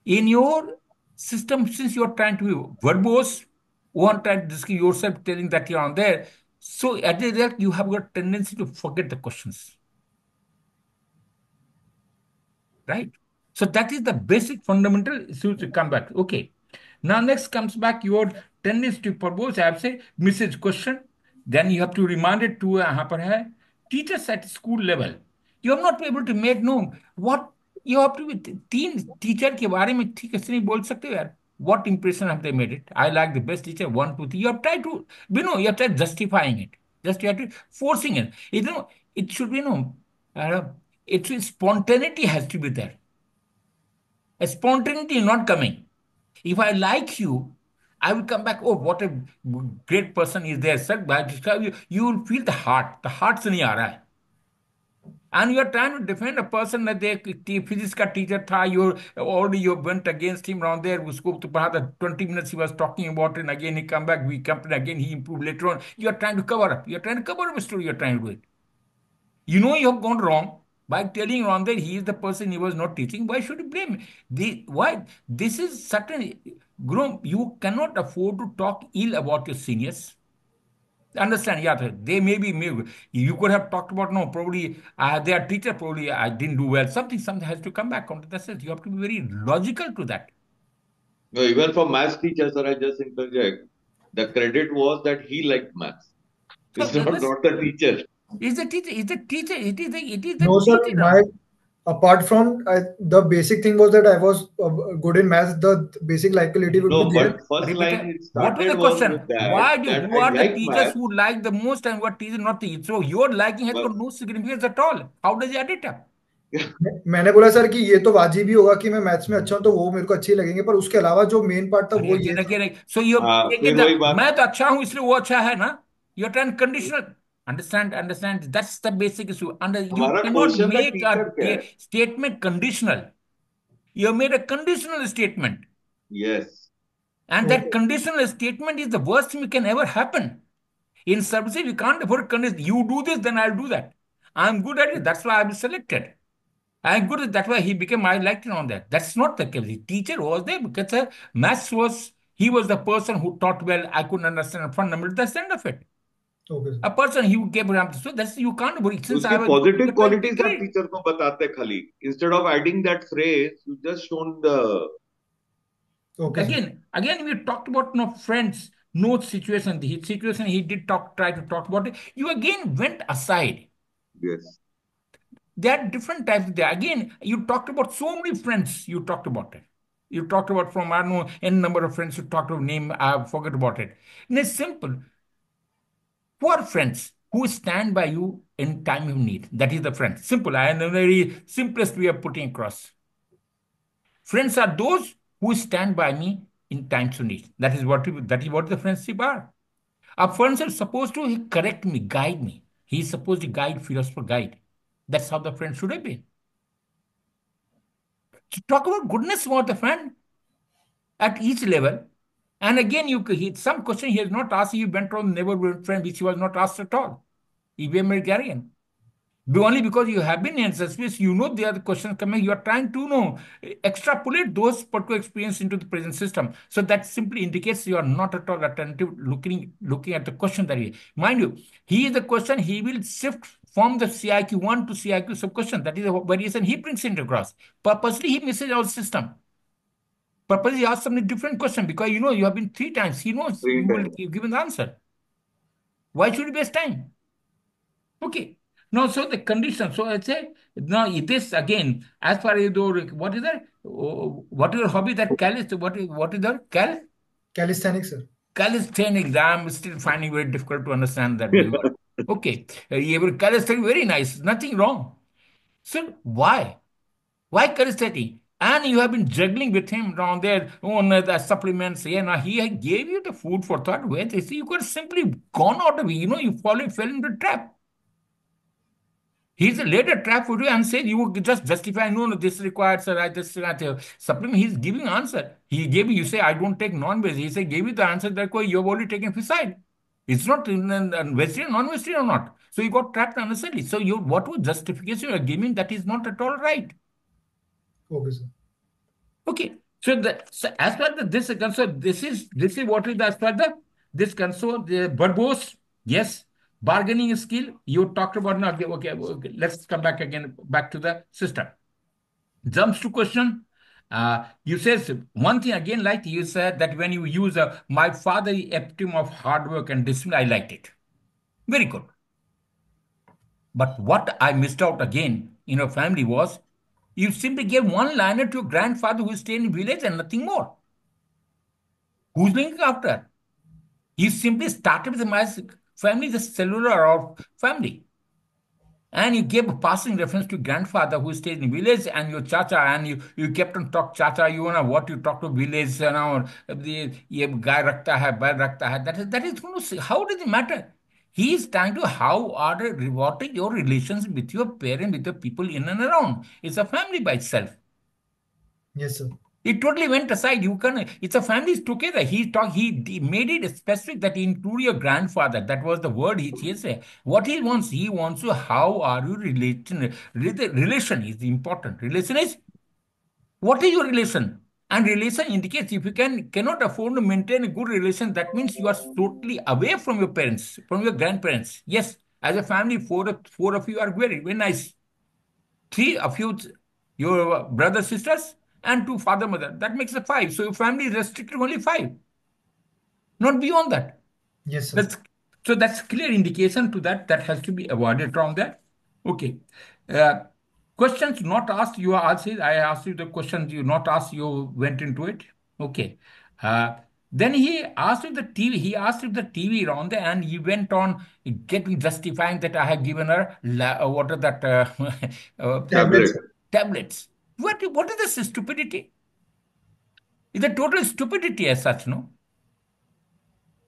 In your system, since you're trying to be verbose, one trying to describe yourself, telling that you're on there, so at the result, you have got tendency to forget the questions, right? So that is the basic fundamental issue to come back. Okay. Now next comes back your tendency to propose, I have said, message question. Then you have to remind it to teachers at school level. You have not been able to make known what you have to be तीन teacher के बारे में ठीक से नहीं बोल सकते हो यार. What impression have they made it? I like the best teacher, one, two, three. You have tried to, you have tried justifying it. Just you have to forcing it. It should be, uh, spontaneity has to be there. A spontaneity is not coming. If I like you, I will come back. Oh, what a great person is there, sir. By describe you, you will feel the heart. The heart से नहीं आ रहा है. And you are trying to defend a person that they physics का teacher था. You went against him around there. उसको तो पढ़ा था 20 minutes he was talking about it, and again he come back. We come again he improved later on. You are trying to cover up. You are trying to cover up a story. You are trying to do it. You know you have gone wrong by telling Ron that he is the person he was not teaching. Why should you blame him? Why? This is certain. Guru, you cannot afford to talk ill about your seniors. Understand? Yeah, they maybe you could have talked about no, probably their teacher probably I didn't do well. Something has to come back onto the sense. You have to be very logical to that. No, even for maths teachers, sir, I just interject. The credit was that he liked maths. So It's not the teacher. is the teacher. Is the teacher. It is the No, sir. teacher My now. apart from the basic thing was that I was good in maths. The basic likability would No, be there. but first Arey line beta, it what was the started was question? with that, that Who I are the like teachers maths, who like the most and what teacher not teach? So your liking has but got no significance at all. How does it add it up? मैंने बोला sir कि ये तो वाजिब ही होगा कि मैं maths में अच्छा हूँ तो वो मेरे को अच्छे लगेंगे पर उसके अलावा जो मेन पार्ट था अरे वो ये again, था। again, again. So you take it फिर वही that बात, मैं तो अच्छा हूँ इसलिए वो अच्छा है ना? You're trying conditional. Understand. That's the basic issue. You हमारा cannot क्वेश्चन था make टीचर a क्या है? statement conditional. You made a conditional statement. Yes. And that okay conditional statement is the worst thing that can ever happen. In services, you can't afford condition. You do this, then I'll do that. I'm good at it. That's why I was selected. I'm good at That's why he became I liked it on that. That's not the case. The teacher was there because maths was he was the person who taught well. I couldn't understand fundamental. That's the end of it. Okay, sir. A person he gave example. So that's you can't worry. Since उसके I was good, positive you're trying to take qualities आप credit. Teacher को बताते खाली, instead of adding that phrase you just shown the Okay, sir. Again, we talked about no friends, no situation. The situation he did try to talk about it. You again went aside. Yes. There are different types there. Again, you talked about so many friends. You talked about it. You talked about from I don't know n number of friends. You talked of name. I forget about it. And it's simple. Who are friends who stand by you in time of need? That is the friend. Simple. And the very simplest way of putting across. Friends are those who stand by me in times of need. That is what the friendship are. A friend is supposed to correct me, guide me. He is supposed to guide, philosopher guide. That's how the friend should have been. To talk about goodness about the friend at each level. And again, some question he has not asked. You went on never friend, which he was not asked at all. He became Bulgarian. Only because you have been in such space, you know there are the questions coming. You are trying to extrapolate those particular experience into the present system. So that simply indicates you are not at all attentive looking at the question that he. Mind you, he is the question. He will shift from the CIQ1 to CIQ sub question. That is the variation he brings into across. Purposely, he misses our system. Purposely, he asks some different question because you have been three times. He knows three you will time. give an answer. Why should you waste time? Okay. Now, so the condition. So I say now it is again as far as your what is that? What is your hobby? That what is that Calisthenics, sir. calisthenics? I'm still finding very difficult to understand that word. Okay, calisthenics very nice. Nothing wrong. So why? Why calisthenics? And you have been juggling with him down there on the supplements. Yeah, now he gave you the food for thought. Where they see you could simply gone out of it. You fell into the trap. He's laid a trap for you and said you would just justify, no, no, this requires a right, this supplement. He's giving answer. He gave you say, I don't take non-veg. He said, gave you the answer that you've already taken fish. It's not vegetarian, non-vegetarian or not. So you got trapped unnecessarily. So what was justification you're giving that is not at all right. Okay, sir. Okay. So as far as this is concerned, this is what is as far as this concerned the verbose, yes. Bargaining skill, you talked about now. Okay. Let's come back again back to the system. Jumps to question. You says one thing again, like you said that when you use my father epitome of hard work and discipline, I liked it. Very good. But what I missed out again in your family was you simply gave one liner to your grandfather who stayed in village and nothing more. Who's looking after? He simply started with my family, the cellular of family. And you gave a passing reference to grandfather who stayed in village and your chacha, and you kept on talk chacha, what you talk to village, the ye guy rakta hai, bail rakta hai. That is how does it matter? He is trying to how are what are your relations with your parent, with the people in and around. It's a family by itself. Yes, sir. It totally went aside. It's a family together. He made it specific that he include your grandfather. That was the word he said. What he wants to, how are you relating? Relation is important. Relation is, what is your relation? And relation indicates if you cannot afford to maintain a good relation, that means you are totally away from your parents, from your grandparents. Yes, as a family, four of you are very, very nice. Three of you, your brothers, sisters, and two father, mother. That makes it five. So your family is restricted to only five, not beyond that. Yes, sir. That's that's clear indication to that has to be avoided from that. Okay. Uh, Questions not asked, you are asked. I asked you the questions you not asked, you went into it. Okay. Uh, then he asked if the TV, he asked if the TV on there, and he went on getting justifying that I have given her what are that Tablets, tablet. sir. tablets. What is this stupidity? It's a total stupidity as such, no?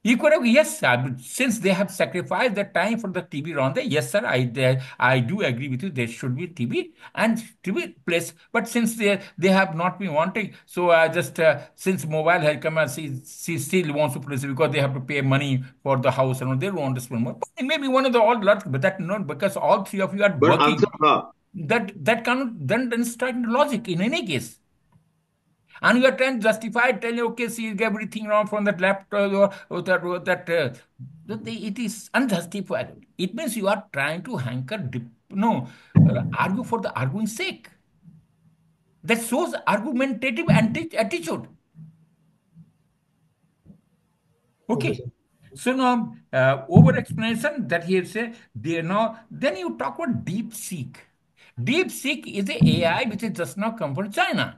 You could have, yes, sir, since they have sacrificed the time for the TV round there, yes, sir, I do agree with you. There should be TV and TV place. But since they have not been wanting, so just since mobile has come and she still wants to place it because they have to pay money for the house and all, they don't want to spend more. But maybe one of the all lot, but that not because all three of you are but working. Answer था. That cannot then strike into logic in any case. And you are trying to justify, telling, okay, see everything wrong from that laptop that it is unjustified. It means you are trying to no, argue for the arguing sake. That shows argumentative attitude. Okay, Okay. sir. So now, over explanation that he said, they now, then you talk about deep seek. Deep seek is a AI which is just now come from China.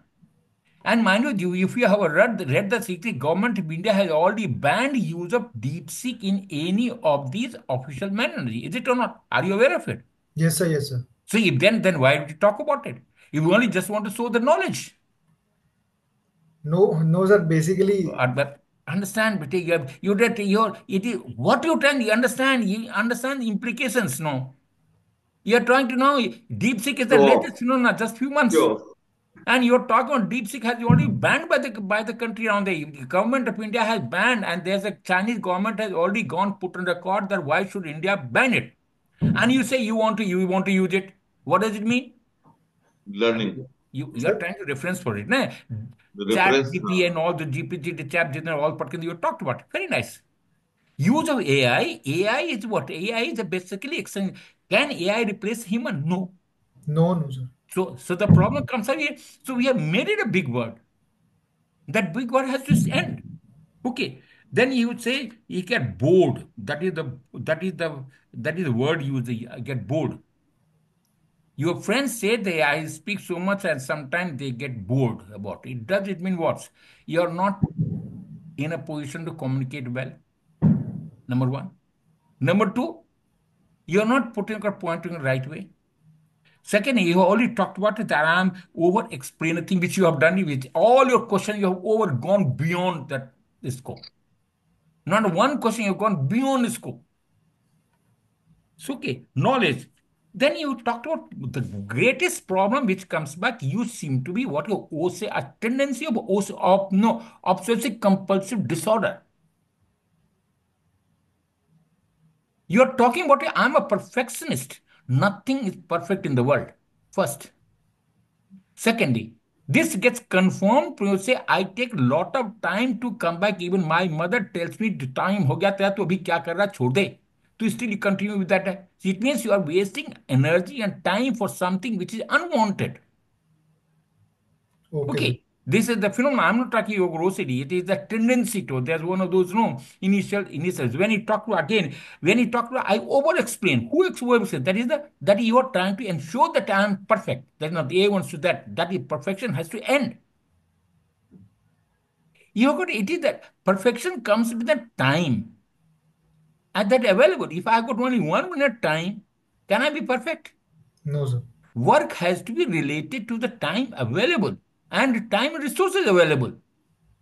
And mind you, if you have read the secret, government of India has already banned use of DeepSeek in any of these official manners. Is it or not? Are you aware of it? Yes, sir. Yes, sir. So if then why would you talk about it? If you only just want to show the knowledge. No, no, sir. Basically, But understand, but you that your it is what you trying. You understand the implications. No, you are trying to know. DeepSeek is the Sure, latest, not just few months. sure. And you're talking about DeepSeek has already banned by the country around the government of India has banned, and there's a Chinese government has already gone put on record that why should India ban it? And you say you want to use it. What does it mean? Learning. You are sir. trying to reference for it, ne? The Chat reference. GP and all the GPT, the chat general, all particularly you talked about. Very nice. Use of AI. AI is what? AI is basically can AI replace human? No. No, no, sir. So the problem comes up here. So we have made it a big word. That big word has to end. Okay. Then you would say you get bored. That is the word you use. Get bored. Your friends say I speak so much and sometimes they get bored about it. Does it mean what? You're not in a position to communicate well. Number one. Number two, you're not putting your point in the right way. Second, you have already talked about it that I'm over explaining thing which you have done with all your questions, you have over gone beyond that scope. Not one question, you've gone beyond the scope. So, okay, knowledge. Then you talked about the greatest problem which comes back. You seem to be what you say a tendency of no obsessive compulsive disorder. You're talking about I'm a perfectionist. Nothing is perfect in the world. First. Secondly, this gets confirmed when you say I take a lot of time to come back. Even my mother tells me the time हो गया तेरा तो अभी क्या कर रहा छोड़ दे. To still continue with that. It means you are wasting energy and time for something which is unwanted. Okay, sir. Okay. This is the phenomenon. I'm not talking about grossity. It is the tendency to. There's one of those initials. When you talk to, I over explain. Who explains? That you are trying to ensure that I am perfect. That's not the A wants to that is perfection has to end. It is that perfection comes with the time. And that available. If I got only 1 minute time, can I be perfect? No, sir. Work has to be related to the time available and time resources available.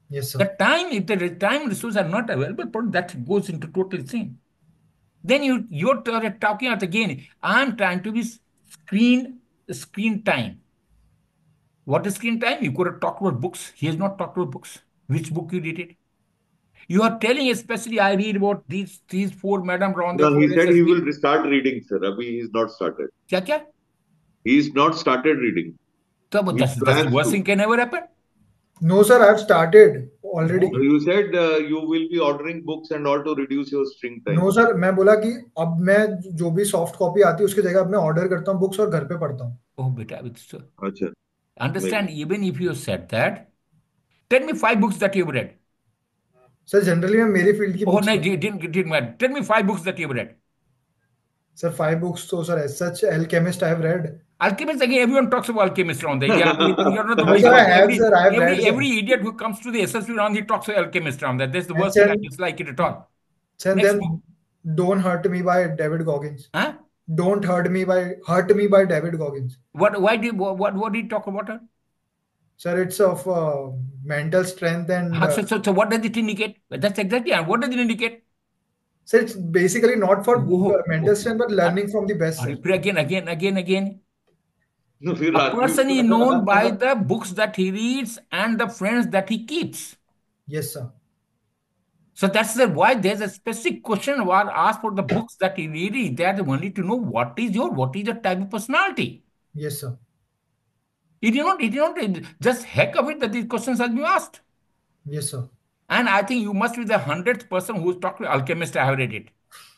Yes, The sir. time, if the time resources are not available, that goes into total thing. Then you're talking about again. I'm trying to be screen time. What is screen time? You could have talked about books. He has not talked about books. Which book you read it? You are telling, especially I read about these four madam around there No, he for said he SSB. will start reading, sir. Abhi he's not started. क्या क्या? He's not started reading. So He that's the plans worst to. thing can ever happen. No, sir. I've started already. Go. You said you will be ordering books and all to reduce your string time. No sir, मैं बोला कि अब मैं जो भी soft copy आती है उसकी जगह अब मैं ऑर्डर करता हूँ बुक्स और घर पे पढ़ता हूँ. Oh, beta, so Acha, understand, maybe. even if you said that, tell me 5 books that you've read. Sir generally मैं मेरी फील्ड की Oh, बुक्स no, पढ़ता हूँ. didn't matter. Tell me 5 books that you've read. Sir 5 books तो sir as such Alchemist I have read. Alchemist, again, everyone talks about alchemist around there. Yeah, you're not the no only sir one. I have sir, I have read sir. Every idiot who comes to the SSB round, he talks about alchemist around there. That's the and worst thing. I dislike it at all. Next then book. Don't hurt me by David Goggins. Huh? Don't hurt me by David Goggins. What did he talk about her? Sir it's of mental strength and So what does it indicate? That's exactly what does it indicate? Sir it's basically not for Whoa, mental whoa. Strength but learning from the best sir. Again. No, फिर A आदमी person is known by उसका the books that he reads and the friends that he keeps. Yes sir. So that's why there's a specific question was asked for the books that he reads. That only to know what is your type of personality. Yes sir. He did not just heck of it that these questions have been asked. Yes, sir. And I think you must be the 100th person who's talked to Alchemist. I have read it.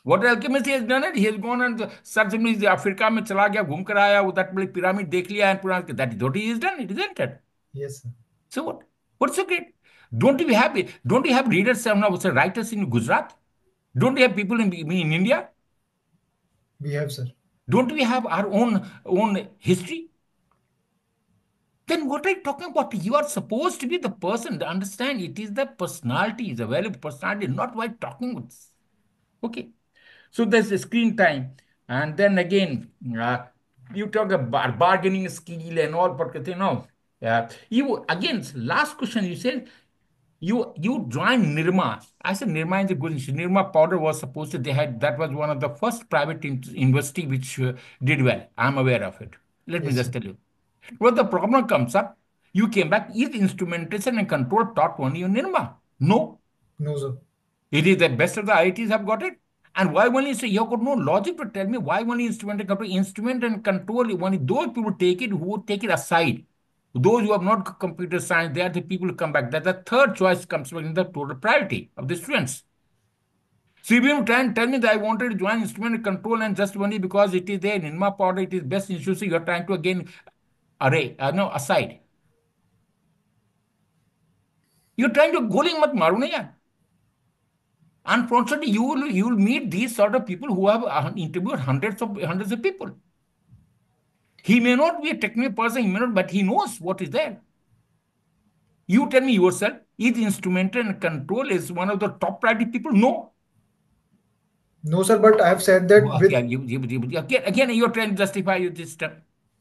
What Alchemist he has done it, he has gone and searched in Africa में चला गया घूम कर आया वो that big pyramid देख लिया and पूरा that is what he has done. It isn't it? Yes, sir. So what? What's so great? Don't you have readers, writers in Gujarat? Don't you have people in India? We have, sir. Don't we have our own history? Then what are you talking about? You are supposed to be the person to understand it is the personality, is a valuable personality, not why talking with. Okay. So there's the screen time. And then again, you talk about bargaining skill and all, but you know, you again, last question you said, you joined Nirma. I said Nirma is a good institution. Nirma powder was supposed to, they had, that was one of the first private university which did well. I'm aware of it. Let me Yes, just sir. tell you. When the problem comes up, you came back, is instrumentation and control taught only in Nirma? No. No, sir. It is the best of the IITs have got it. And why only say you have got no logic to tell me why only instrument and control, only those people take it who would take it aside. Those who have not got computer science, they are the people who come back. That the third choice comes back in the total priority of the students. So if you try and tell me that I wanted to join instrument and control and just only because it is there in INMA powder, it is best institution, you are trying to again aside. You're trying to goaling mat maru na yaar. Unfortunately, you will meet these sort of people who have interviewed hundreds of people. He may not be a technical person, he may not, but he knows what is there. You tell me yourself, is instrumental and control is one of the top priority people? No. No, sir. But I have said that with, Again, you're trying to justify this stuff.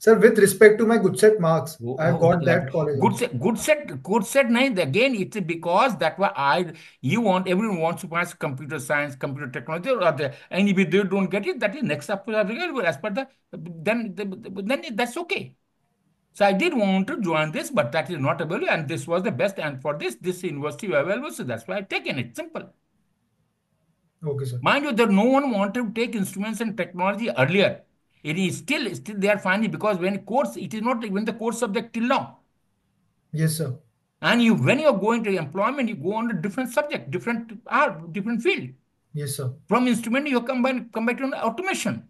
sir, with respect to my good set marks, I have got Yeah. that college also. Good set. Nahin. Again, it's because that everyone wants to pass computer science, computer technology, and if they don't get it, that is next up as per then that's okay. So I did want to join this, but that is not available, and this was the best. And for this university was available, so that's why I taken it. Simple. Okay, sir. Mind you, that no one wanted to take instruments and technology earlier. It is still they are finding because it is not even the core subject till now. Yes, sir. And when you are going to employment, you go on a different subject, different field. Yes, sir. From instrument, you come back to automation,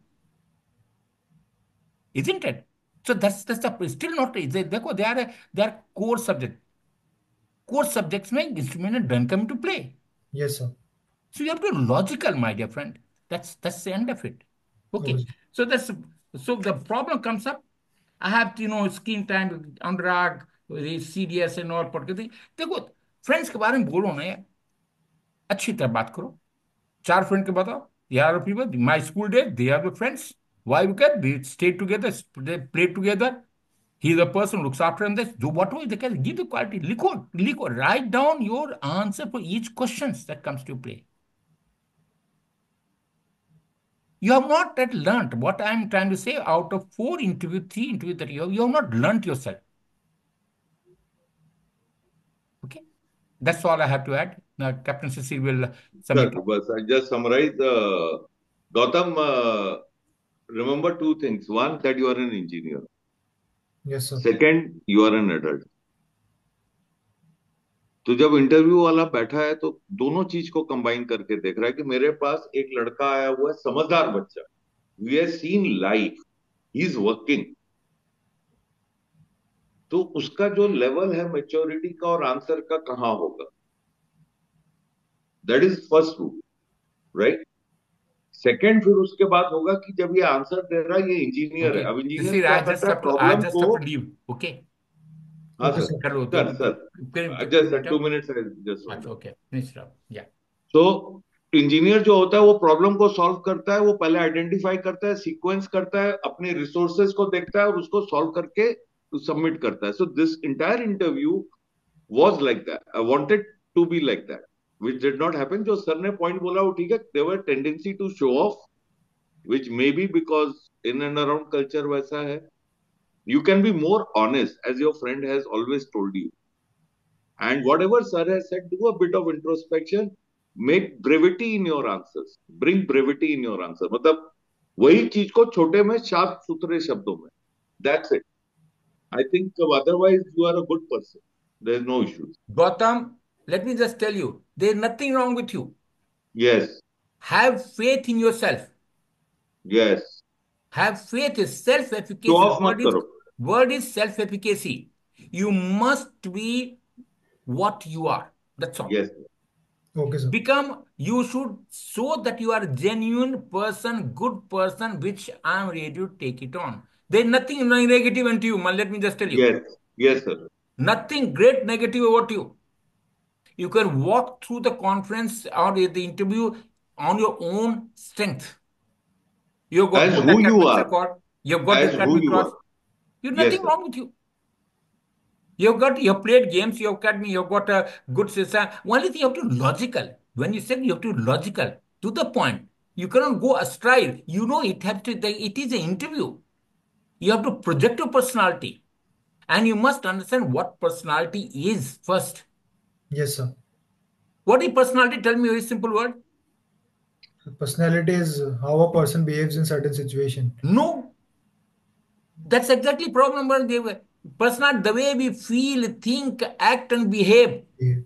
isn't it? So that's the still not. They are core subject. Core subjects make instrument don't come into play. Yes, sir. So you have to be logical, my dear friend. That's the end of it. Okay. Okay. So the problem comes up. I have to, screen time, Anurag, CDS and all पढ़ के देखो friends के बारे में बोलो ना यार अच्छी तरह बात करो 4 फ्रेंड के बताओ यार people my school days they are the friends why because we stay together they play together he is the person who looks after them do whatever they can give the quality लिखो write down your answer for each questions that comes to play. You have not yet learnt what I am trying to say. Out of 3 interviews that you have not learnt yourself. Okay, that's all I have to add. Now, Captain Cecil will Sir, submit. but I just summarize. Gautam, remember 2 things. One, that you are an engineer. Yes, sir. Second, you are an adult. तो जब interview वाला बैठा है तो दोनों चीज को combine करके देख रहा है कि मेरे पास एक लड़का आया हुआ है समझदार बच्चा we have seen life he is working तो उसका जो लेवल है मैच्योरिटी का और आंसर का कहां होगा that is first rule right second फिर उसके बाद होगा कि जब ये आंसर दे रहा है ये इंजीनियर है अब इंजीनियर क्या करता है प्रॉब्लम को ओके हाँ Okay, sir sir. Sir just 2 minutes just okay finish up या तो इंजीनियर जो होता है वो प्रॉब्लम को सॉल्व करता है वो पहले आइडेंटिफाई करता है सीक्वेंस करता है अपने रिसोर्सेज को देखता है और उसको सॉल्व करके सबमिट करता है so this entire interview was like that I wanted to be like that which did not happen जो सर ने पॉइंट बोला वो ठीक है there were tendency to show off which may be because in and around culture वैसा है you can be more honest as your friend has always told you and whatever sir has said do a bit of introspection make brevity in your answers bring brevity in your answer मतलब वही चीज को छोटे में साफ सुथरे शब्दों में that's it I think otherwise you are a good person. There is no issues. Gautam, let me just tell you, there's nothing wrong with you. Yes, Have faith in yourself. yes. Have faith is Show self-efficacy. off mat karo. Word is self-efficacy. You must be what you are. That's all. Yes, Okay, sir. You should show that you are a genuine person, good person, which I am ready to take it on. There's nothing negative into you, man. Let me just tell you. yes, yes, sir. Nothing great negative about you. You can walk through the conference or the interview on your own strength. You've got As good who you academic are, record. You've got as who academic you records. are. You've Yes, nothing sir. wrong with you. You've played games, you've academy, you've got a good system. Only thing you have to logical. When you said you have to logical, to the point. You cannot go astray. You know it has to. It is an interview. You have to project your personality, and you must understand what personality is first. Yes, sir. What is personality? Tell me a very simple word. Personality is how a person behaves in certain situation. No, that's exactly problem. Personality, the way we feel, think, act, and behave. Yeah.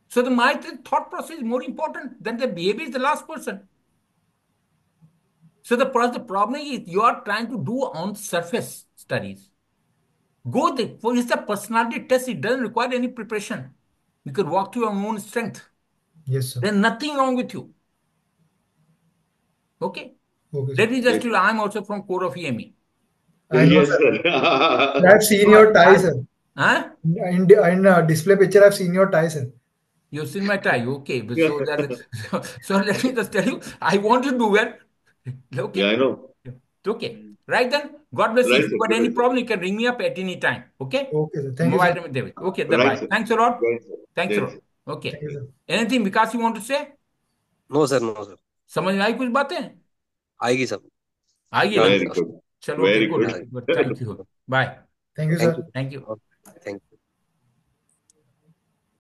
So my thought process is more important than the behavior is the last person. So the problem is you are trying to do on surface studies. For it's a personality test. It doesn't require any preparation. You can walk to your own strength. Yes, sir. There's nothing wrong with you. Okay. Okay, sir. Let me just Yes, tell you, I'm also from core of EME. I know, yes, sir. sir. I've seen So your tie, sir. huh? In display picture, I've seen your tie, sir. You've seen my tie. Okay. So let me just tell you, I want you to do well. Yeah, Okay. I know. Okay. Right then. God bless you. Right, If sir. you got any Right, sir. problem, you can ring me up at any time. Okay. Okay, sir. Thank you, Mobile sir. number David. Okay. Then Right, bye. sir. Thanks a lot. Jai, sir. Thanks a Jai, lot. sir. Okay. Thank you, sir. Anything Vikas you want to say? No sir, no sir. समझ में आई कुछ बातें? आएगी सब। आइए हाँ ना? Very जी। good. चलो ओके Very गुड good. हाँ जी। Good thank you bye Thank you, thank sir. You. Thank you thank